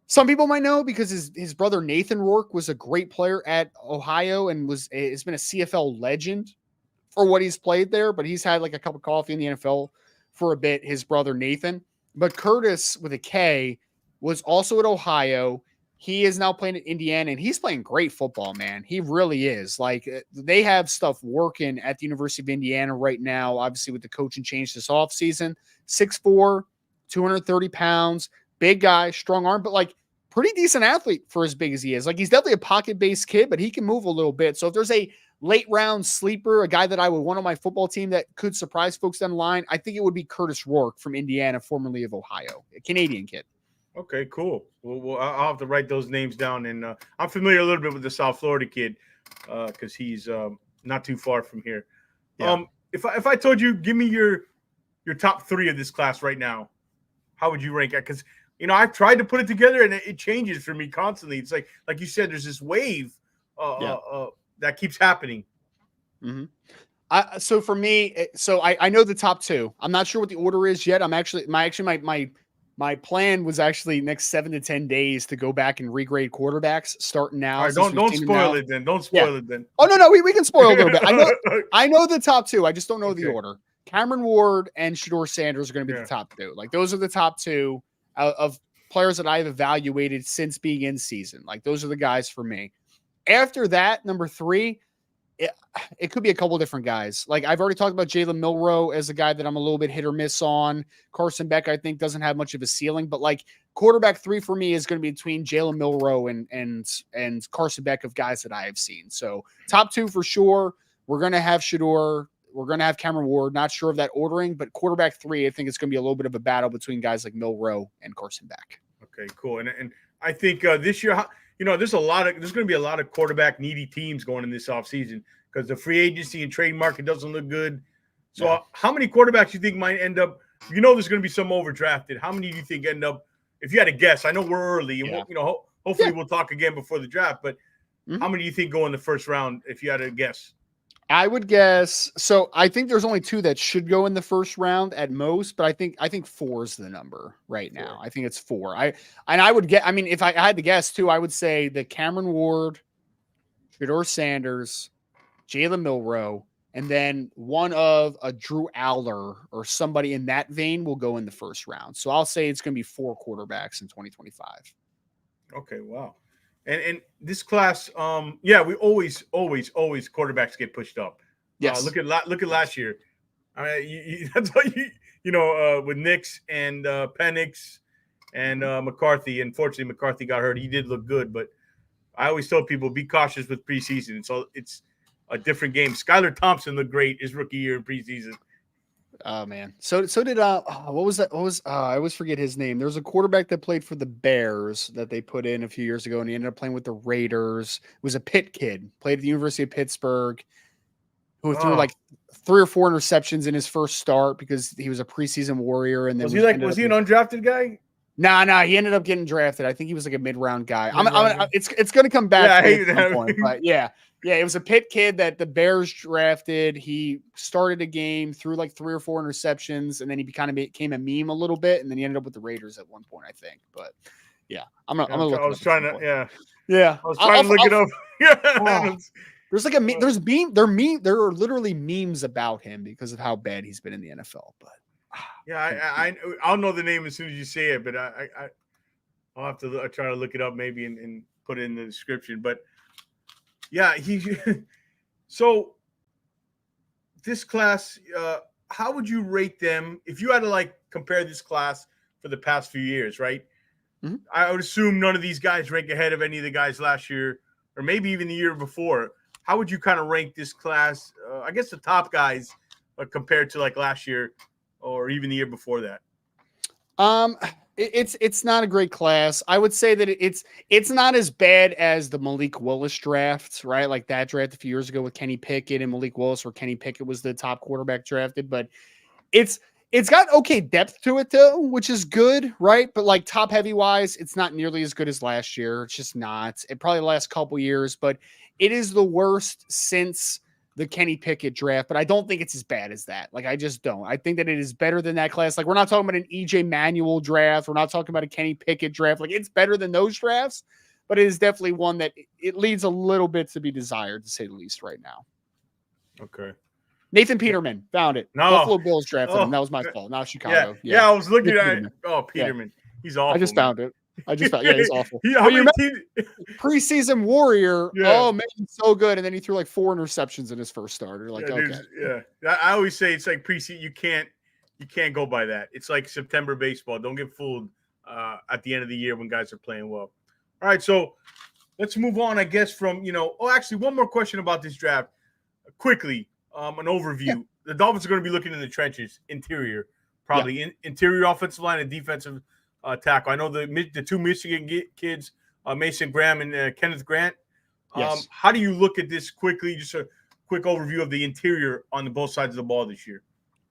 some people might know because his brother Nathan Rourke was a great player at Ohio and has been a CFL legend for what he's played there. But he's had like a cup of coffee in the NFL for a bit, his brother Nathan. But Curtis with a K was also at Ohio. He is now playing at Indiana, and he's playing great football, man. He really is. Like, they have stuff working at the University of Indiana right now, obviously with the coaching change this offseason. 6'4", 230 pounds, big guy, strong arm, but like pretty decent athlete for as big as he is. Like he's definitely a pocket-based kid, but he can move a little bit. So if there's a late round sleeper, a guy that I would want on my football team that could surprise folks down the line, I think it would be Curtis Rourke from Indiana, formerly of Ohio, a Canadian kid. Okay, cool. Well, I'll have to write those names down. And I'm familiar a little bit with the South Florida kid because he's not too far from here. Yeah. If I told you, give me your top 3 of this class right now, how would you rank it? Because I've tried to put it together and it changes for me constantly. It's like you said, there's this wave that keeps happening. Mm-hmm. So for me, I know the top 2. I'm not sure what the order is yet. I'm actually my plan was actually next 7 to 10 days to go back and regrade quarterbacks starting now. All right, don't spoil it then. Don't spoil it then. Oh no, we can spoil a little bit. I know the top 2. I just don't know the order. Cameron Ward and Shedeur Sanders are going to be the top 2. Like those are the top 2 of players that I've evaluated since being in season. Like those are the guys for me. After that, number 3, it could be a couple different guys. Like I've already talked about Jalen Milroe as a guy that I'm a little bit hit or miss on. Carson Beck, I think, doesn't have much of a ceiling, but like quarterback 3 for me is going to be between Jalen Milroe and Carson Beck of guys that I have seen. So top 2 for sure. We're going to have Shedeur. We're going to have Cameron Ward. Not sure of that ordering, but quarterback 3, I think it's going to be a little bit of a battle between guys like Milroe and Carson Beck. Okay, cool. And I think this year, there's going to be a lot of quarterback needy teams going in this offseason because the free agency and trade market doesn't look good. So how many quarterbacks do you think might end up? There's going to be some overdrafted. How many do you think end up? If you had to guess, I know we're early, and hopefully we'll talk again before the draft. But how many do you think go in the first round? If you had to guess, I would guess. So I think there's only 2 that should go in the first round at most, but I think 4 is the number right now. I think it's 4. I would get. I mean, if I had to guess too, I would say the Cameron Ward, Shedeur Sanders, Jalen Milroe, and then one of a Drew Aller or somebody in that vein will go in the first round. So I'll say it's going to be 4 quarterbacks in 2025. Okay, wow. And this class, we always quarterbacks get pushed up. Yes. Look at last year. That's why with Nix and Penix and McCarthy. Unfortunately, McCarthy got hurt. He did look good, but I always tell people be cautious with preseason. So it's a different game. Skylar Thompson looked great his rookie year in preseason. Oh man. So did what was that? I always forget his name. There was a quarterback that played for the Bears that they put in a few years ago, and he ended up playing with the Raiders. It was a Pitt kid, played at the University of Pittsburgh, who threw like 3 or 4 interceptions in his first start because he was a preseason warrior. And then was he an undrafted guy? Nah, he ended up getting drafted. I think he was like a mid-round guy. It's going to come back. But yeah, it was a Pitt kid that the Bears drafted. He started a game, threw like 3 or 4 interceptions, and then he kind of became a meme a little bit, and then he ended up with the Raiders at one point, I think. But yeah, I'm gonna look. I was trying to look it up. Yeah. There's like there are literally memes about him because of how bad he's been in the NFL. But I'll know the name as soon as you say it, but I'll have to try to look it up maybe and put it in the description. But yeah, so this class, how would you rate them if you had to like compare this class for the past few years, right? Mm-hmm. I would assume none of these guys rank ahead of any of the guys last year or maybe even the year before. How would you kind of rank this class? I guess the top guys compared to like last year or even the year before that. It's not a great class. I would say that it's not as bad as the Malik Willis draft, right? Like that draft a few years ago with Kenny Pickett and Malik Willis, where Kenny Pickett was the top quarterback drafted. But it's got okay depth to it though, which is good, right? But like top heavy wise, it's not nearly as good as last year. It's just not. It probably the last couple years, but it is the worst since the Kenny Pickett draft, but I don't think it's as bad as that. Like, I just don't. I think that it is better than that class. Like, we're not talking about an EJ Manuel draft. We're not talking about a Kenny Pickett draft. Like, it's better than those drafts, but it is definitely one that it leaves a little bit to be desired, to say the least, right now. Okay. Nathan Peterman found it. No. Buffalo Bills drafted him. That was my fault. Not Chicago. Yeah, I was looking at it. Oh, Peterman. Yeah. He's awful. I just found it. He's awful. Preseason warrior. Yeah. Oh man, he's so good. And then he threw like 4 interceptions in his first start. Like, okay. I always say it's like preseason. You can't go by that. It's like September baseball. Don't get fooled. at the end of the year when guys are playing well. All right, so let's move on, I guess, from, actually, one more question about this draft. Quickly, an overview. Yeah. The Dolphins are going to be looking in the trenches, interior, probably interior offensive line and defensive tackle. I know the two Michigan kids, Mason Graham and Kenneth Grant. Yes. How do you look at this quickly? Just a quick overview of the interior on the both sides of the ball this year.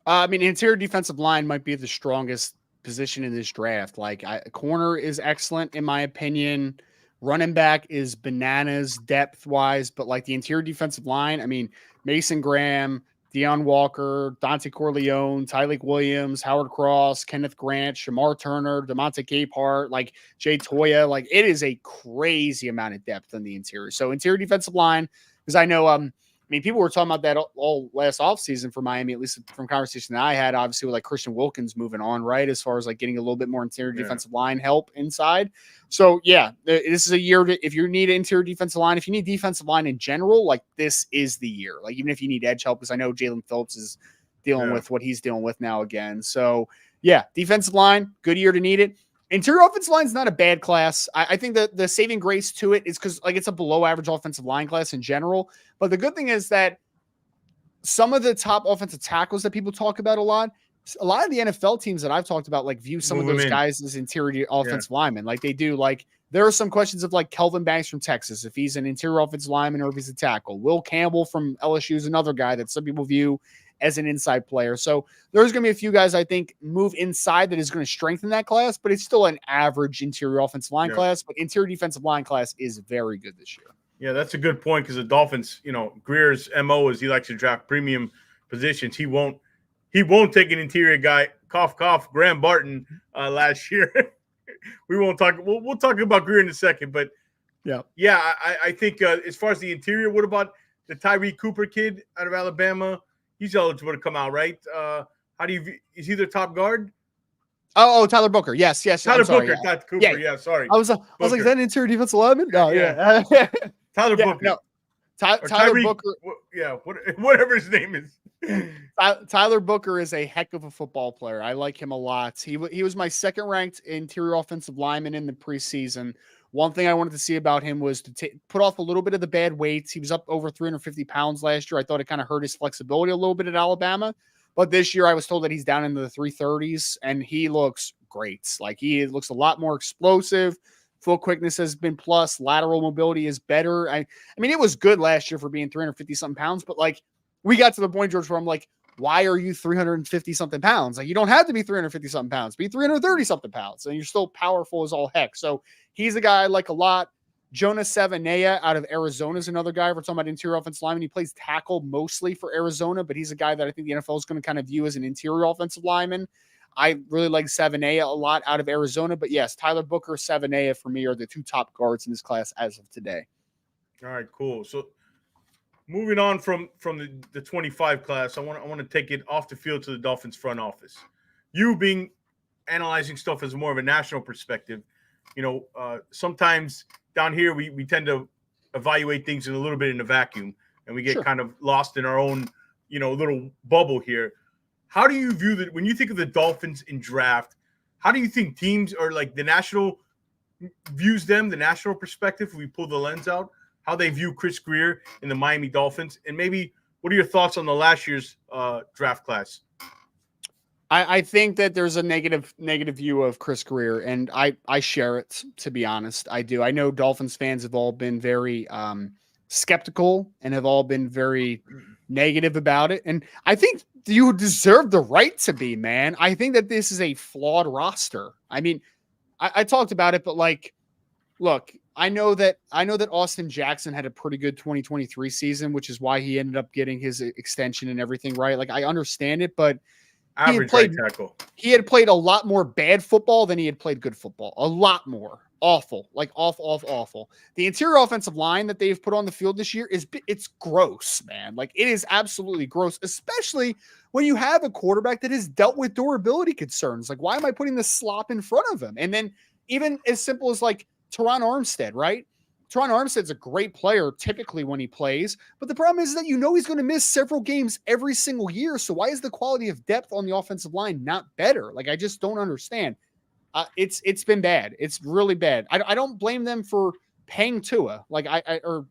I mean, interior defensive line might be the strongest position in this draft. Like, corner is excellent in my opinion. Running back is bananas depth wise, but like the interior defensive line, I mean, Mason Graham, Deion Walker, Dante Corleone, Tyleik Williams, Howard Cross, Kenneth Grant, Shamar Turner, DeMonte Capehart, like Jay Toya. Like, it is a crazy amount of depth in the interior. So interior defensive line, because I know, I mean, people were talking about that all last offseason for Miami, at least from conversation that I had, obviously, with like Christian Wilkins moving on, right? As far as like getting a little bit more interior defensive line help inside. So, yeah, this is a year if you need an interior defensive line, if you need defensive line in general, like this is the year. Like, even if you need edge help, because I know Jalen Phillips is dealing with what he's dealing with now again. So, yeah, defensive line, good year to need it. Interior offensive line is not a bad class. I think that the saving grace to it is because like it's a below average offensive line class in general. But the good thing is that some of the top offensive tackles that people talk about a lot of the NFL teams that I've talked about like view some of those guys as interior offensive linemen. Like they do. Like there are some questions of like Kelvin Banks from Texas, if he's an interior offensive lineman or if he's a tackle. Will Campbell from LSU is another guy that some people view as an inside player. So there's going to be a few guys I think move inside that is going to strengthen that class, but it's still an average interior offensive line class. But interior defensive line class is very good this year. Yeah, that's a good point because the Dolphins, Greer's MO is he likes to draft premium positions. He won't take an interior guy. Cough, cough. Graham Barton last year. We won't talk. We'll talk about Greer in a second, but I think as far as the interior, what about the Tyree Cooper kid out of Alabama? He's eligible to come out, right? How do you? Is he the top guard? Oh, Tyler Booker. Yes. Tyler Booker, not Cooper. Yeah, sorry. I was like, is that an interior defensive lineman? No, yeah. Tyler Booker. No. Tyler Booker. Whatever his name is. Tyler Booker is a heck of a football player. I like him a lot. He was my second ranked interior offensive lineman in the preseason. One thing I wanted to see about him was to put off a little bit of the bad weights. He was up over 350 pounds last year. I thought it kind of hurt his flexibility a little bit at Alabama. But this year I was told that he's down into the 330s, and he looks great. Like, he looks a lot more explosive. Foot quickness has been plus. Lateral mobility is better. I mean, it was good last year for being 350-something pounds, but, like, we got to the point, George, where I'm like, why are you 350-something pounds? Like, you don't have to be 350-something pounds. Be 330-something pounds, and you're still powerful as all heck. So he's a guy I like a lot. Jonah Savanea out of Arizona is another guy. We're talking about interior offensive lineman. He plays tackle mostly for Arizona, but he's a guy that I think the NFL is going to kind of view as an interior offensive lineman. I really like Savanea a lot out of Arizona. But yes, Tyler Booker, Savanea for me are the two top guards in this class as of today. All right, cool. So moving on from the 25 class, I want to take it off the field to the Dolphins front office. You being analyzing stuff as more of a national perspective, sometimes down here we tend to evaluate things in a little bit in a vacuum, and we get kind of lost in our own little bubble here. How do you view that when you think of the Dolphins in draft? How do you think teams or like the national views them, the national perspective, if we pull the lens out, how they view Chris Grier and the Miami Dolphins? And maybe what are your thoughts on the last year's draft class? I think that there's a negative view of Chris Grier, and I share it, to be honest. I do. I know Dolphins fans have all been very skeptical and have all been very negative about it. And I think you deserve the right to be, man. I think that this is a flawed roster. I mean, I talked about it, but like, look, I know that Austin Jackson had a pretty good 2023 season, which is why he ended up getting his extension and everything, right? Like, I understand it, but average right tackle. He had played a lot more bad football than he had played good football. A lot more. Awful. Like, awful. The interior offensive line that they've put on the field this year it's gross, man. Like, it is absolutely gross, especially when you have a quarterback that has dealt with durability concerns. Like, why am I putting this slop in front of him? And then even as simple as like Teron Armstead, right? Teron Armstead's a great player typically when he plays, but the problem is that he's going to miss several games every single year. So why is the quality of depth on the offensive line not better? Like, I just don't understand. It's been bad. It's really bad. I don't blame them for paying Tua, like or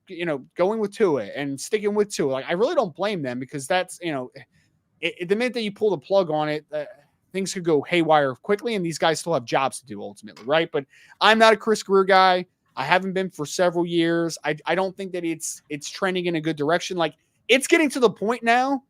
going with Tua and sticking with Tua. Like I really don't blame them because that's the minute that you pull the plug on it, things could go haywire quickly, and these guys still have jobs to do ultimately, right? But I'm not a Chris Greer guy. I haven't been for several years. I don't think that it's trending in a good direction. Like it's getting to the point now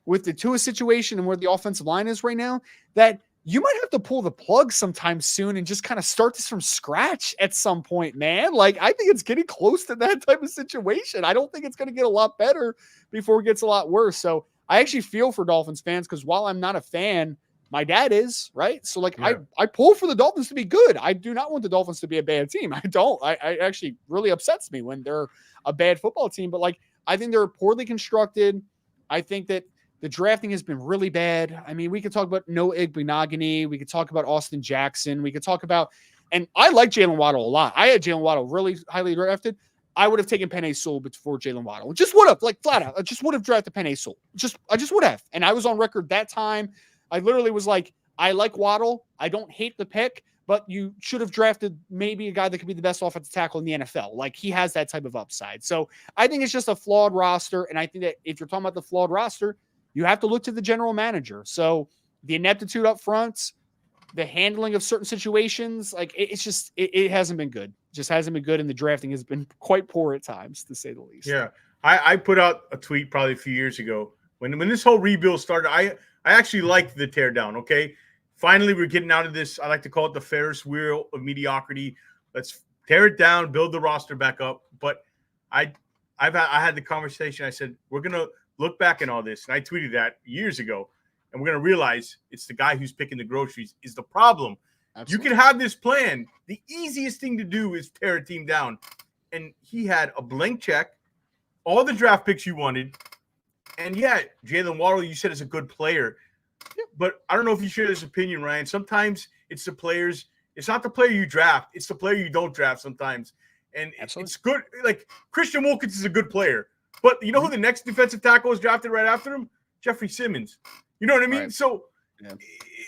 with the Tua situation and where the offensive line is right now that you might have to pull the plug sometime soon and just kind of start this from scratch at some point, man. Like I think it's getting close to that type of situation. I don't think it's going to get a lot better before it gets a lot worse. So I actually feel for Dolphins fans because while I'm not a fan, my dad is, right? So like I pull for the Dolphins to be good. I do not want the Dolphins to be a bad team. I don't. I actually really upsets me when they're a bad football team. But like I think they're poorly constructed. I think that the drafting has been really bad. I mean, we could talk about Noah Igbenogany. We could talk about Austin Jackson. We could talk about, and I like Jalen Waddle a lot. I had Jalen Waddle really highly drafted. I would have taken Penei Sewell before Jalen Waddle. Just would have, like flat out. I just would have drafted Penei Sewell. I just would have. And I was on record that time. I literally was like, I like Waddle. I don't hate the pick, but you should have drafted maybe a guy that could be the best offensive tackle in the NFL. Like he has that type of upside. So I think it's just a flawed roster. And I think that if you're talking about the flawed roster, you have to look to the general manager. So the ineptitude up front, the handling of certain situations, like it's just, it hasn't been good. It just hasn't been good. And the drafting has been quite poor at times, to say the least. Yeah. I put out a tweet probably a few years ago when this whole rebuild started. I actually liked the teardown. Okay. Finally, we're getting out of this. I like to call it the Ferris wheel of mediocrity. Let's tear it down, build the roster back up. But I had the conversation. I said, we're going to look back in all this. And I tweeted that years ago. And we're going to realize it's the guy who's picking the groceries is the problem. Absolutely. You can have this plan. The easiest thing to do is tear a team down. And he had a blank check, all the draft picks you wanted. And yeah, Jalen Waddle, you said is a good player. But I don't know if you share this opinion, Ryan. Sometimes it's the players. It's not the player you draft. It's the player you don't draft sometimes. And Absolutely. It's good. Like Christian Wilkins is a good player. But you know who the next defensive tackle was drafted right after him? Jeffrey Simmons. You know what I mean? Right. So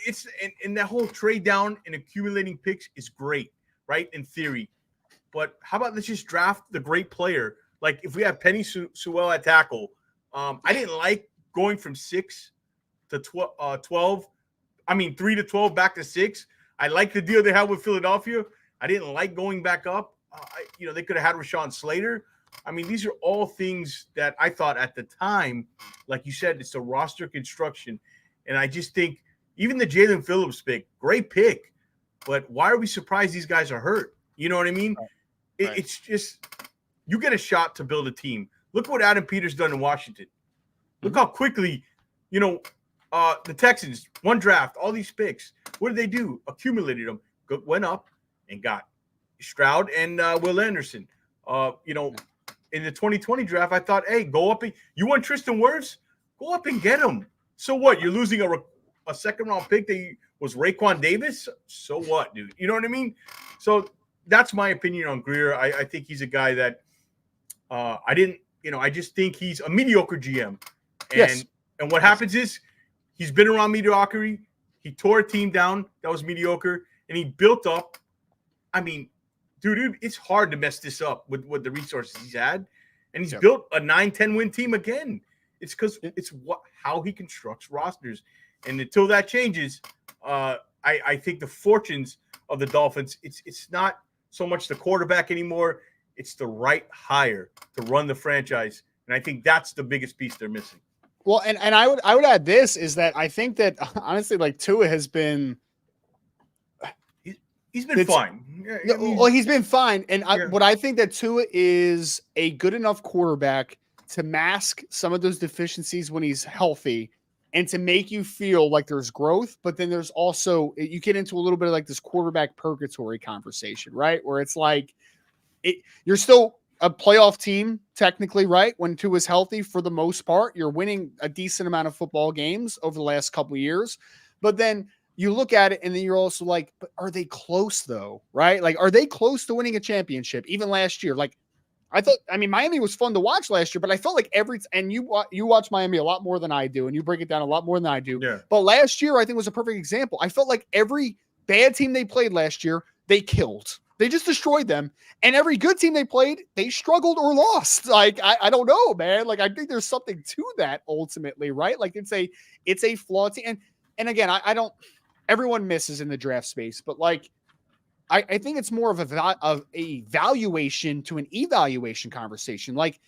it's and that whole trade down and accumulating picks is great, right? In theory. But how about let's just draft the great player? Like if we have Penei Sewell at tackle, I didn't like going from 6 to 12. I mean 3 to 12 back to 6. I like the deal they had with Philadelphia. I didn't like going back up. They could have had Rashawn Slater. I mean, these are all things that I thought at the time, like you said, it's a roster construction. And I just think even the Jalen Phillips pick, great pick, but why are we surprised these guys are hurt? You know what I mean? Right. It's just you get a shot to build a team. Look what Adam Peters done in Washington. Look how quickly, the Texans, one draft, all these picks. What did they do? Accumulated them, went up and got Stroud and Will Anderson. In the 2020 draft, I thought, hey, go up. You want Tristan Wirfs? Go up and get him. So what? You're losing a second-round pick that was Raekwon Davis? So what, dude? You know what I mean? So that's my opinion on Greer. I think he's a guy that I just think he's a mediocre GM. And what happens is he's been around mediocrity. He tore a team down that was mediocre, and he built up. I mean, dude, it's hard to mess this up with the resources he's had. And he's built a 9-10 win team again. It's because it's how he constructs rosters. And until that changes, I think the fortunes of the Dolphins, it's not so much the quarterback anymore. It's the right hire to run the franchise. And I think that's the biggest piece they're missing. Well, and I would add this is that I think that honestly, like Tua has been He's been fine. Well, he's been fine. And what I think that Tua is a good enough quarterback to mask some of those deficiencies when he's healthy and to make you feel like there's growth. But then there's also, you get into a little bit of like this quarterback purgatory conversation, right? Where it's like, you're still a playoff team technically, right? When Tua's healthy for the most part, you're winning a decent amount of football games over the last couple of years. But then you look at it and then you're also like, but are they close though? Right? Like, are they close to winning a championship? Even last year, like Miami was fun to watch last year, but I felt like you watch Miami a lot more than I do. And you break it down a lot more than I do. Yeah. But last year, I think was a perfect example. I felt like every bad team they played last year, they killed. They just destroyed them. And every good team they played, they struggled or lost. Like, I don't know, man. Like, I think there's something to that ultimately, right? Like, it's a flawed team. And again, I don't, everyone misses in the draft space, but like, I think it's more of a valuation to an evaluation conversation. Like,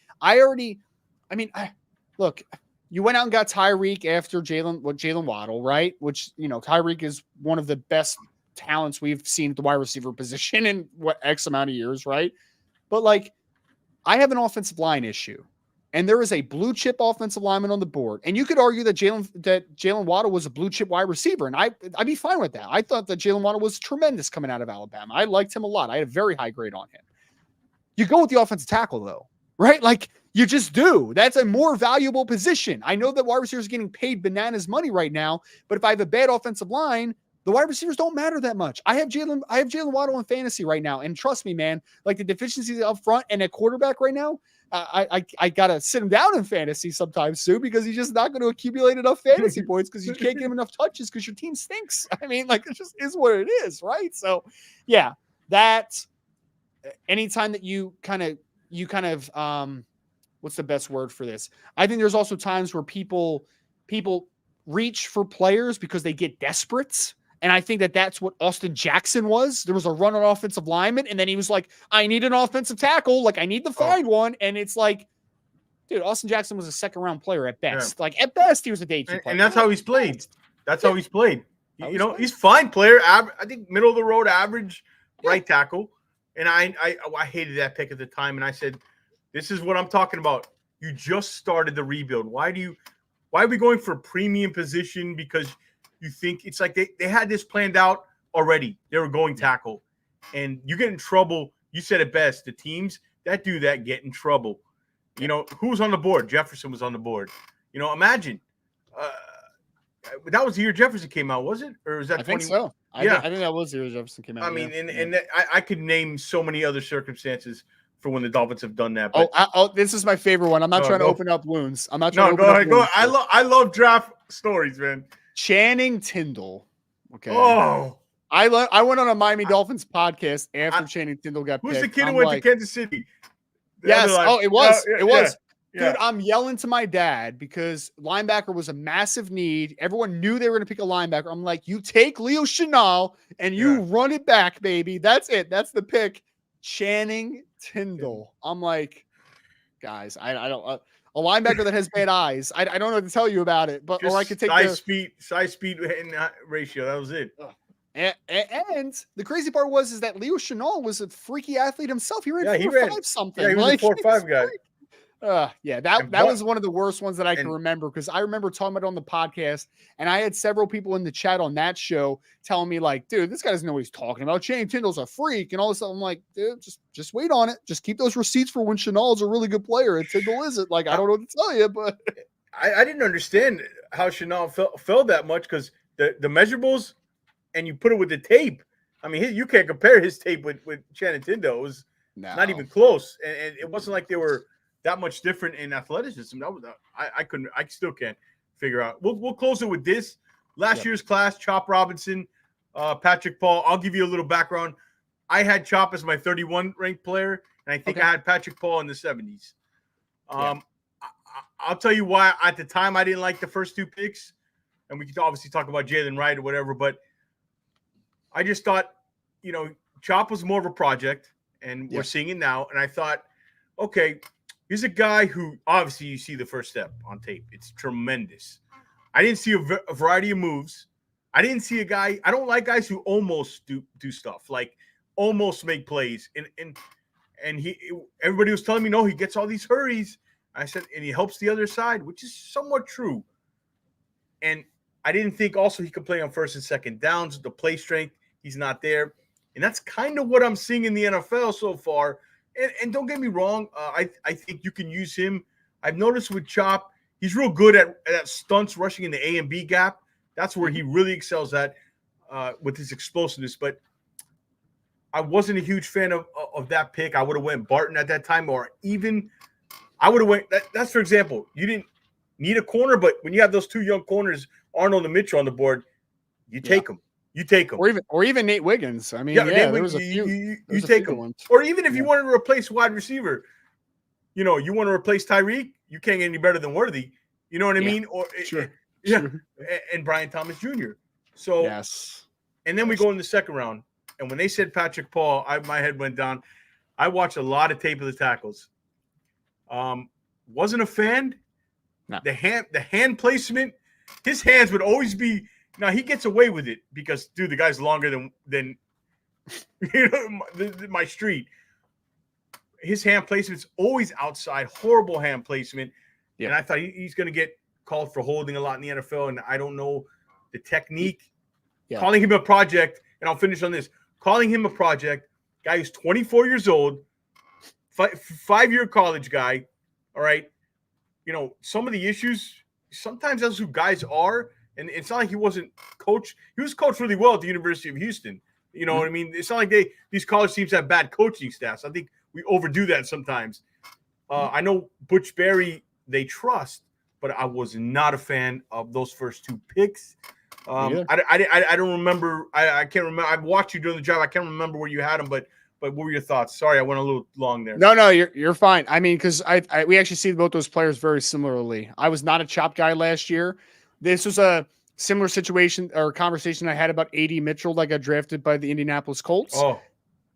look, you went out and got Tyreek after Jalen Waddle, right? Which, Tyreek is one of the best talents we've seen at the wide receiver position in what X amount of years, right? But like, I have an offensive line issue, and there is a blue chip offensive lineman on the board, and you could argue that Jalen Waddle was a blue chip wide receiver, and I'd be fine with that. I thought that Jalen Waddle was tremendous coming out of Alabama. I liked him a lot. I had a very high grade on him. You go with the offensive tackle though, right? Like, you just do. That's a more valuable position. I know that wide receivers are getting paid bananas money right now, but if I have a bad offensive line, the wide receivers don't matter that much. I have Jalen Waddle in fantasy right now. And trust me, man, like the deficiencies up front and at quarterback right now, I got to sit him down in fantasy sometimes, Sue, because he's just not going to accumulate enough fantasy points because you can't give him enough touches because your team stinks. I mean, like, it just is what it is, right? So, yeah, that's anytime that you kind of what's the best word for this? I think there's also times where people reach for players because they get desperate. And I think that that's what Austin Jackson was. There was a run on offensive lineman, and then he was like, I need an offensive tackle. Like, I need to find one. And it's like, dude, Austin Jackson was a second-round player at best. Yeah. Like, at best, he was a day two player. And that's how he's played. That's how he's played. He's fine player. I think middle-of-the-road average right tackle. And I hated that pick at the time, and I said, this is what I'm talking about. You just started the rebuild. Why are we going for a premium position? Because you think it's like they had this planned out already. They were going tackle. And you get in trouble. You said it best. The teams that do that get in trouble. Who was on the board? Jefferson was on the board. Imagine. That was the year Jefferson came out, was it? Or was that 20? I think so. I think that was the year Jefferson came out. I mean, and I could name so many other circumstances for when the Dolphins have done that. But, this is my favorite one. I'm not trying to open up wounds. I'm not trying to open up wounds. I love draft stories, man. Channing Tindall. Okay. Oh. I went on a Miami Dolphins podcast after Channing Tindall got picked. Who's the kid who went to Kansas City? Yes. It was. It was. Yeah. Dude, I'm yelling to my dad because linebacker was a massive need. Everyone knew they were going to pick a linebacker. I'm like, you take Leo Chenal and you run it back, baby. That's it. That's the pick. Channing Tindall. I'm like, guys, I don't a linebacker that has bad eyes. I don't know what to tell you about it, but or I could take size speed and ratio. That was it. And the crazy part is that Leo Chenal was a freaky athlete himself. He ran 4.5 something. Yeah, he was a 4.5 guy. That was one of the worst ones that I can remember because I remember talking about it on the podcast, and I had several people in the chat on that show telling me like, dude, this guy doesn't know what he's talking about. Channing Tindall's a freak and all this stuff. I'm like, dude, just wait on it. Just keep those receipts for when Chenal's a really good player and Tindall isn't. Like, I don't know what to tell you, but I didn't understand how Chenal fell that much because the measurables and you put it with the tape. I mean, you can't compare his tape with Channing Tindall. It was not even close, and it wasn't like they were that much different in athleticism. That was I still can't figure out. We'll close it with this. Last year's class, Chop Robinson, Patrick Paul. I'll give you a little background. I had Chop as my 31 ranked player, and I think I had Patrick Paul in the 70s. I'll tell you why at the time I didn't like the first two picks, and we could obviously talk about Jalen Wright or whatever, but I just thought, Chop was more of a project, and we're seeing it now, and I thought, okay, here's a guy who obviously you see the first step on tape. It's tremendous. I didn't see a variety of moves. I didn't see a guy. I don't like guys who almost do stuff, like almost make plays. And everybody was telling me, no, he gets all these hurries. I said, and he helps the other side, which is somewhat true. And I didn't think also he could play on first and second downs. The play strength, he's not there. And that's kind of what I'm seeing in the NFL so far. And don't get me wrong, I think you can use him. I've noticed with Chop, he's real good at stunts, rushing in the A and B gap. That's where he really excels at with his explosiveness. But I wasn't a huge fan of that pick. I would have went Barton at that time, or even I would have went. That's for example, you didn't need a corner, but when you have those two young corners, Arnold and Mitchell on the board, you take them. you take him. Or even Nate Wiggins. I mean, Nate there was a Wiggins, few. You take him. Or even if you wanted to replace wide receiver, you want to replace Tyreek, you can't get any better than Worthy. You know what I mean? Or sure. And Brian Thomas Jr. So yes. And then we go in the second round. And when they said Patrick Paul, my head went down. I watched a lot of tape of the tackles. Wasn't a fan. No. The hand placement, his hands would always be. Now he gets away with it because, dude, the guy's longer than my street. His hand placement's always outside. Horrible hand placement. Yeah. And I thought he's going to get called for holding a lot in the NFL, and I don't know the technique. Yeah. Calling him a project, and I'll finish on this. Calling him a project, guy who's 24 years old, 5-year college guy, all right? Some of the issues, sometimes that's who guys are, and it's not like he wasn't coached. He was coached really well at the University of Houston. You know what I mean? It's not like these college teams have bad coaching staffs. I think we overdo that sometimes. I know Butch Berry they trust, but I was not a fan of those first two picks. I don't remember. I can't remember. I've watched you during the draft. I can't remember where you had them, but what were your thoughts? Sorry, I went a little long there. No, you're fine. I mean, because we actually see both those players very similarly. I was not a chop guy last year. This was a similar situation or conversation I had about A.D. Mitchell that got drafted by the Indianapolis Colts. Oh.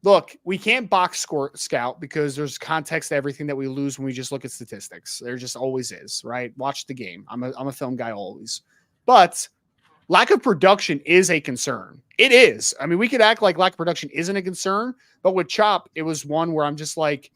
Look, we can't box scout because there's context to everything that we lose when we just look at statistics. There just always is, right? Watch the game. I'm a film guy always. But lack of production is a concern. It is. I mean, we could act like lack of production isn't a concern, but with Chop, it was one where I'm just like,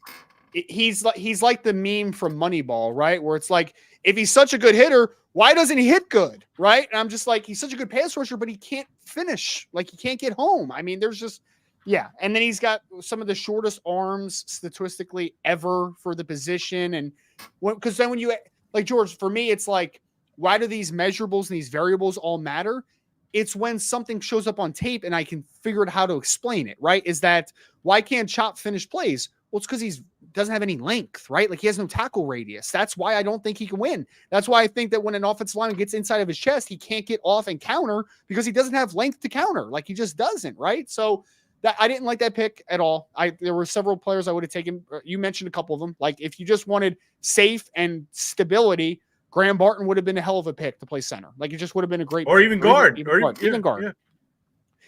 he's like the meme from Moneyball, right? Where it's like, if he's such a good hitter, why doesn't he hit good, right? And I'm just like, he's such a good pass rusher, but he can't finish. Like, he can't get home. I mean, there's just, yeah. And then he's got some of the shortest arms statistically ever for the position. And because then when you, like George, for me, it's like, why do these measurables and these variables all matter? It's when something shows up on tape and I can figure out how to explain it, right? Is that why can't Chop finish plays? Well, it's because he doesn't have any length, right? Like he has no tackle radius. That's why I don't think he can win. That's why I think that when an offensive lineman gets inside of his chest, he can't get off and counter because he doesn't have length to counter. Like he just doesn't, right? So that I didn't like that pick at all. There were several players I would have taken. You mentioned a couple of them. Like if you just wanted safe and stability, Graham Barton would have been a hell of a pick to play center. Like it just would have been a great or pick. Even guard. Even guard. Yeah.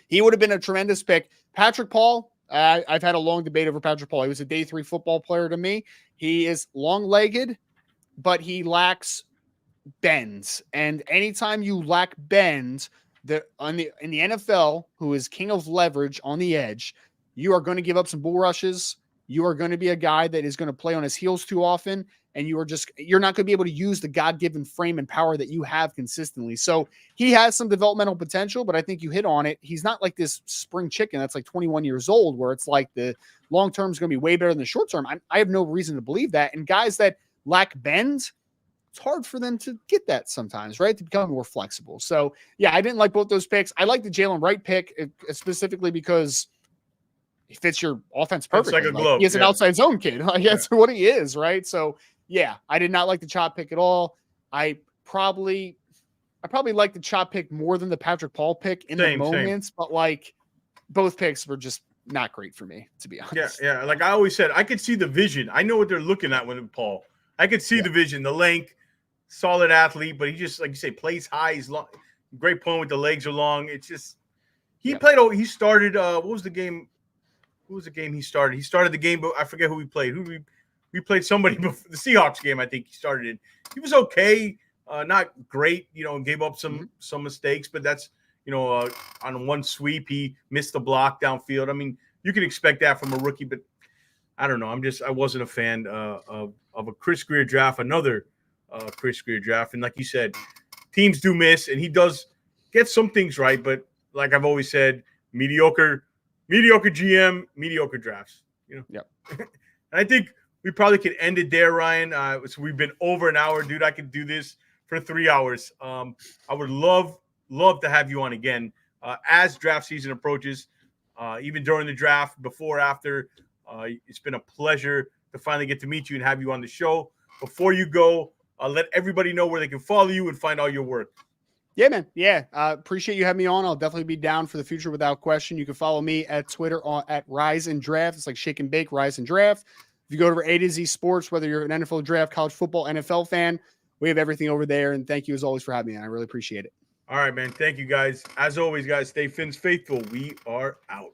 He would have been a tremendous pick. Patrick Paul, I've had a long debate over Patrick Paul. He was a day 3 football player to me. He is long-legged, but he lacks bends. And anytime you lack bends, in the NFL, who is king of leverage on the edge, you are going to give up some bull rushes. You are going to be a guy that is going to play on his heels too often. And you're not going to be able to use the God-given frame and power that you have consistently. So he has some developmental potential, but I think you hit on it. He's not like this spring chicken that's like 21 years old, where it's like the long-term is going to be way better than the short-term. I have no reason to believe that. And guys that lack bend, it's hard for them to get that sometimes, right? To become more flexible. So yeah, I didn't like both those picks. I like the Jalen Wright pick specifically because he fits your offense perfectly. Like a glove. He is an outside zone kid. That's what he is, right? So yeah, I did not like the Chop pick at all. I probably like the Chop pick more than the Patrick Paul pick in the moments, but like both picks were just not great for me, to be honest. Yeah. Like I always said, I could see the vision. I know what they're looking at with Paul. I could see the vision, the length, solid athlete, but he just, like you say, plays high. He's long, great point with the legs are long. It's just he started. What was the game? Who was the game he started? He started the game, but I forget who he played. We played somebody before the Seahawks game. I think he started in. He was okay, not great. Gave up some mistakes, but that's on one sweep he missed the block downfield. I mean, you can expect that from a rookie, but I don't know. I wasn't a fan of a Chris Greer draft, another Chris Greer draft, and like you said, teams do miss, and he does get some things right, but like I've always said, mediocre GM, mediocre drafts. Yep. And I think we probably could end it there, Ryan. So we've been over an hour, dude. I could do this for 3 hours. I would love to have you on again as draft season approaches, even during the draft, before, after. It's been a pleasure to finally get to meet you and have you on the show. Before you go, let everybody know where they can follow you and find all your work. Yeah, man. Yeah. Appreciate you having me on. I'll definitely be down for the future without question. You can follow me at Twitter at Rise and Draft. It's like shake and bake, Rise and Draft. If you go over A to Z Sports, whether you're an NFL draft, college football, NFL fan, we have everything over there. And thank you as always for having me on. I really appreciate it. All right, man. Thank you, guys. As always, guys, stay Fins faithful. We are out.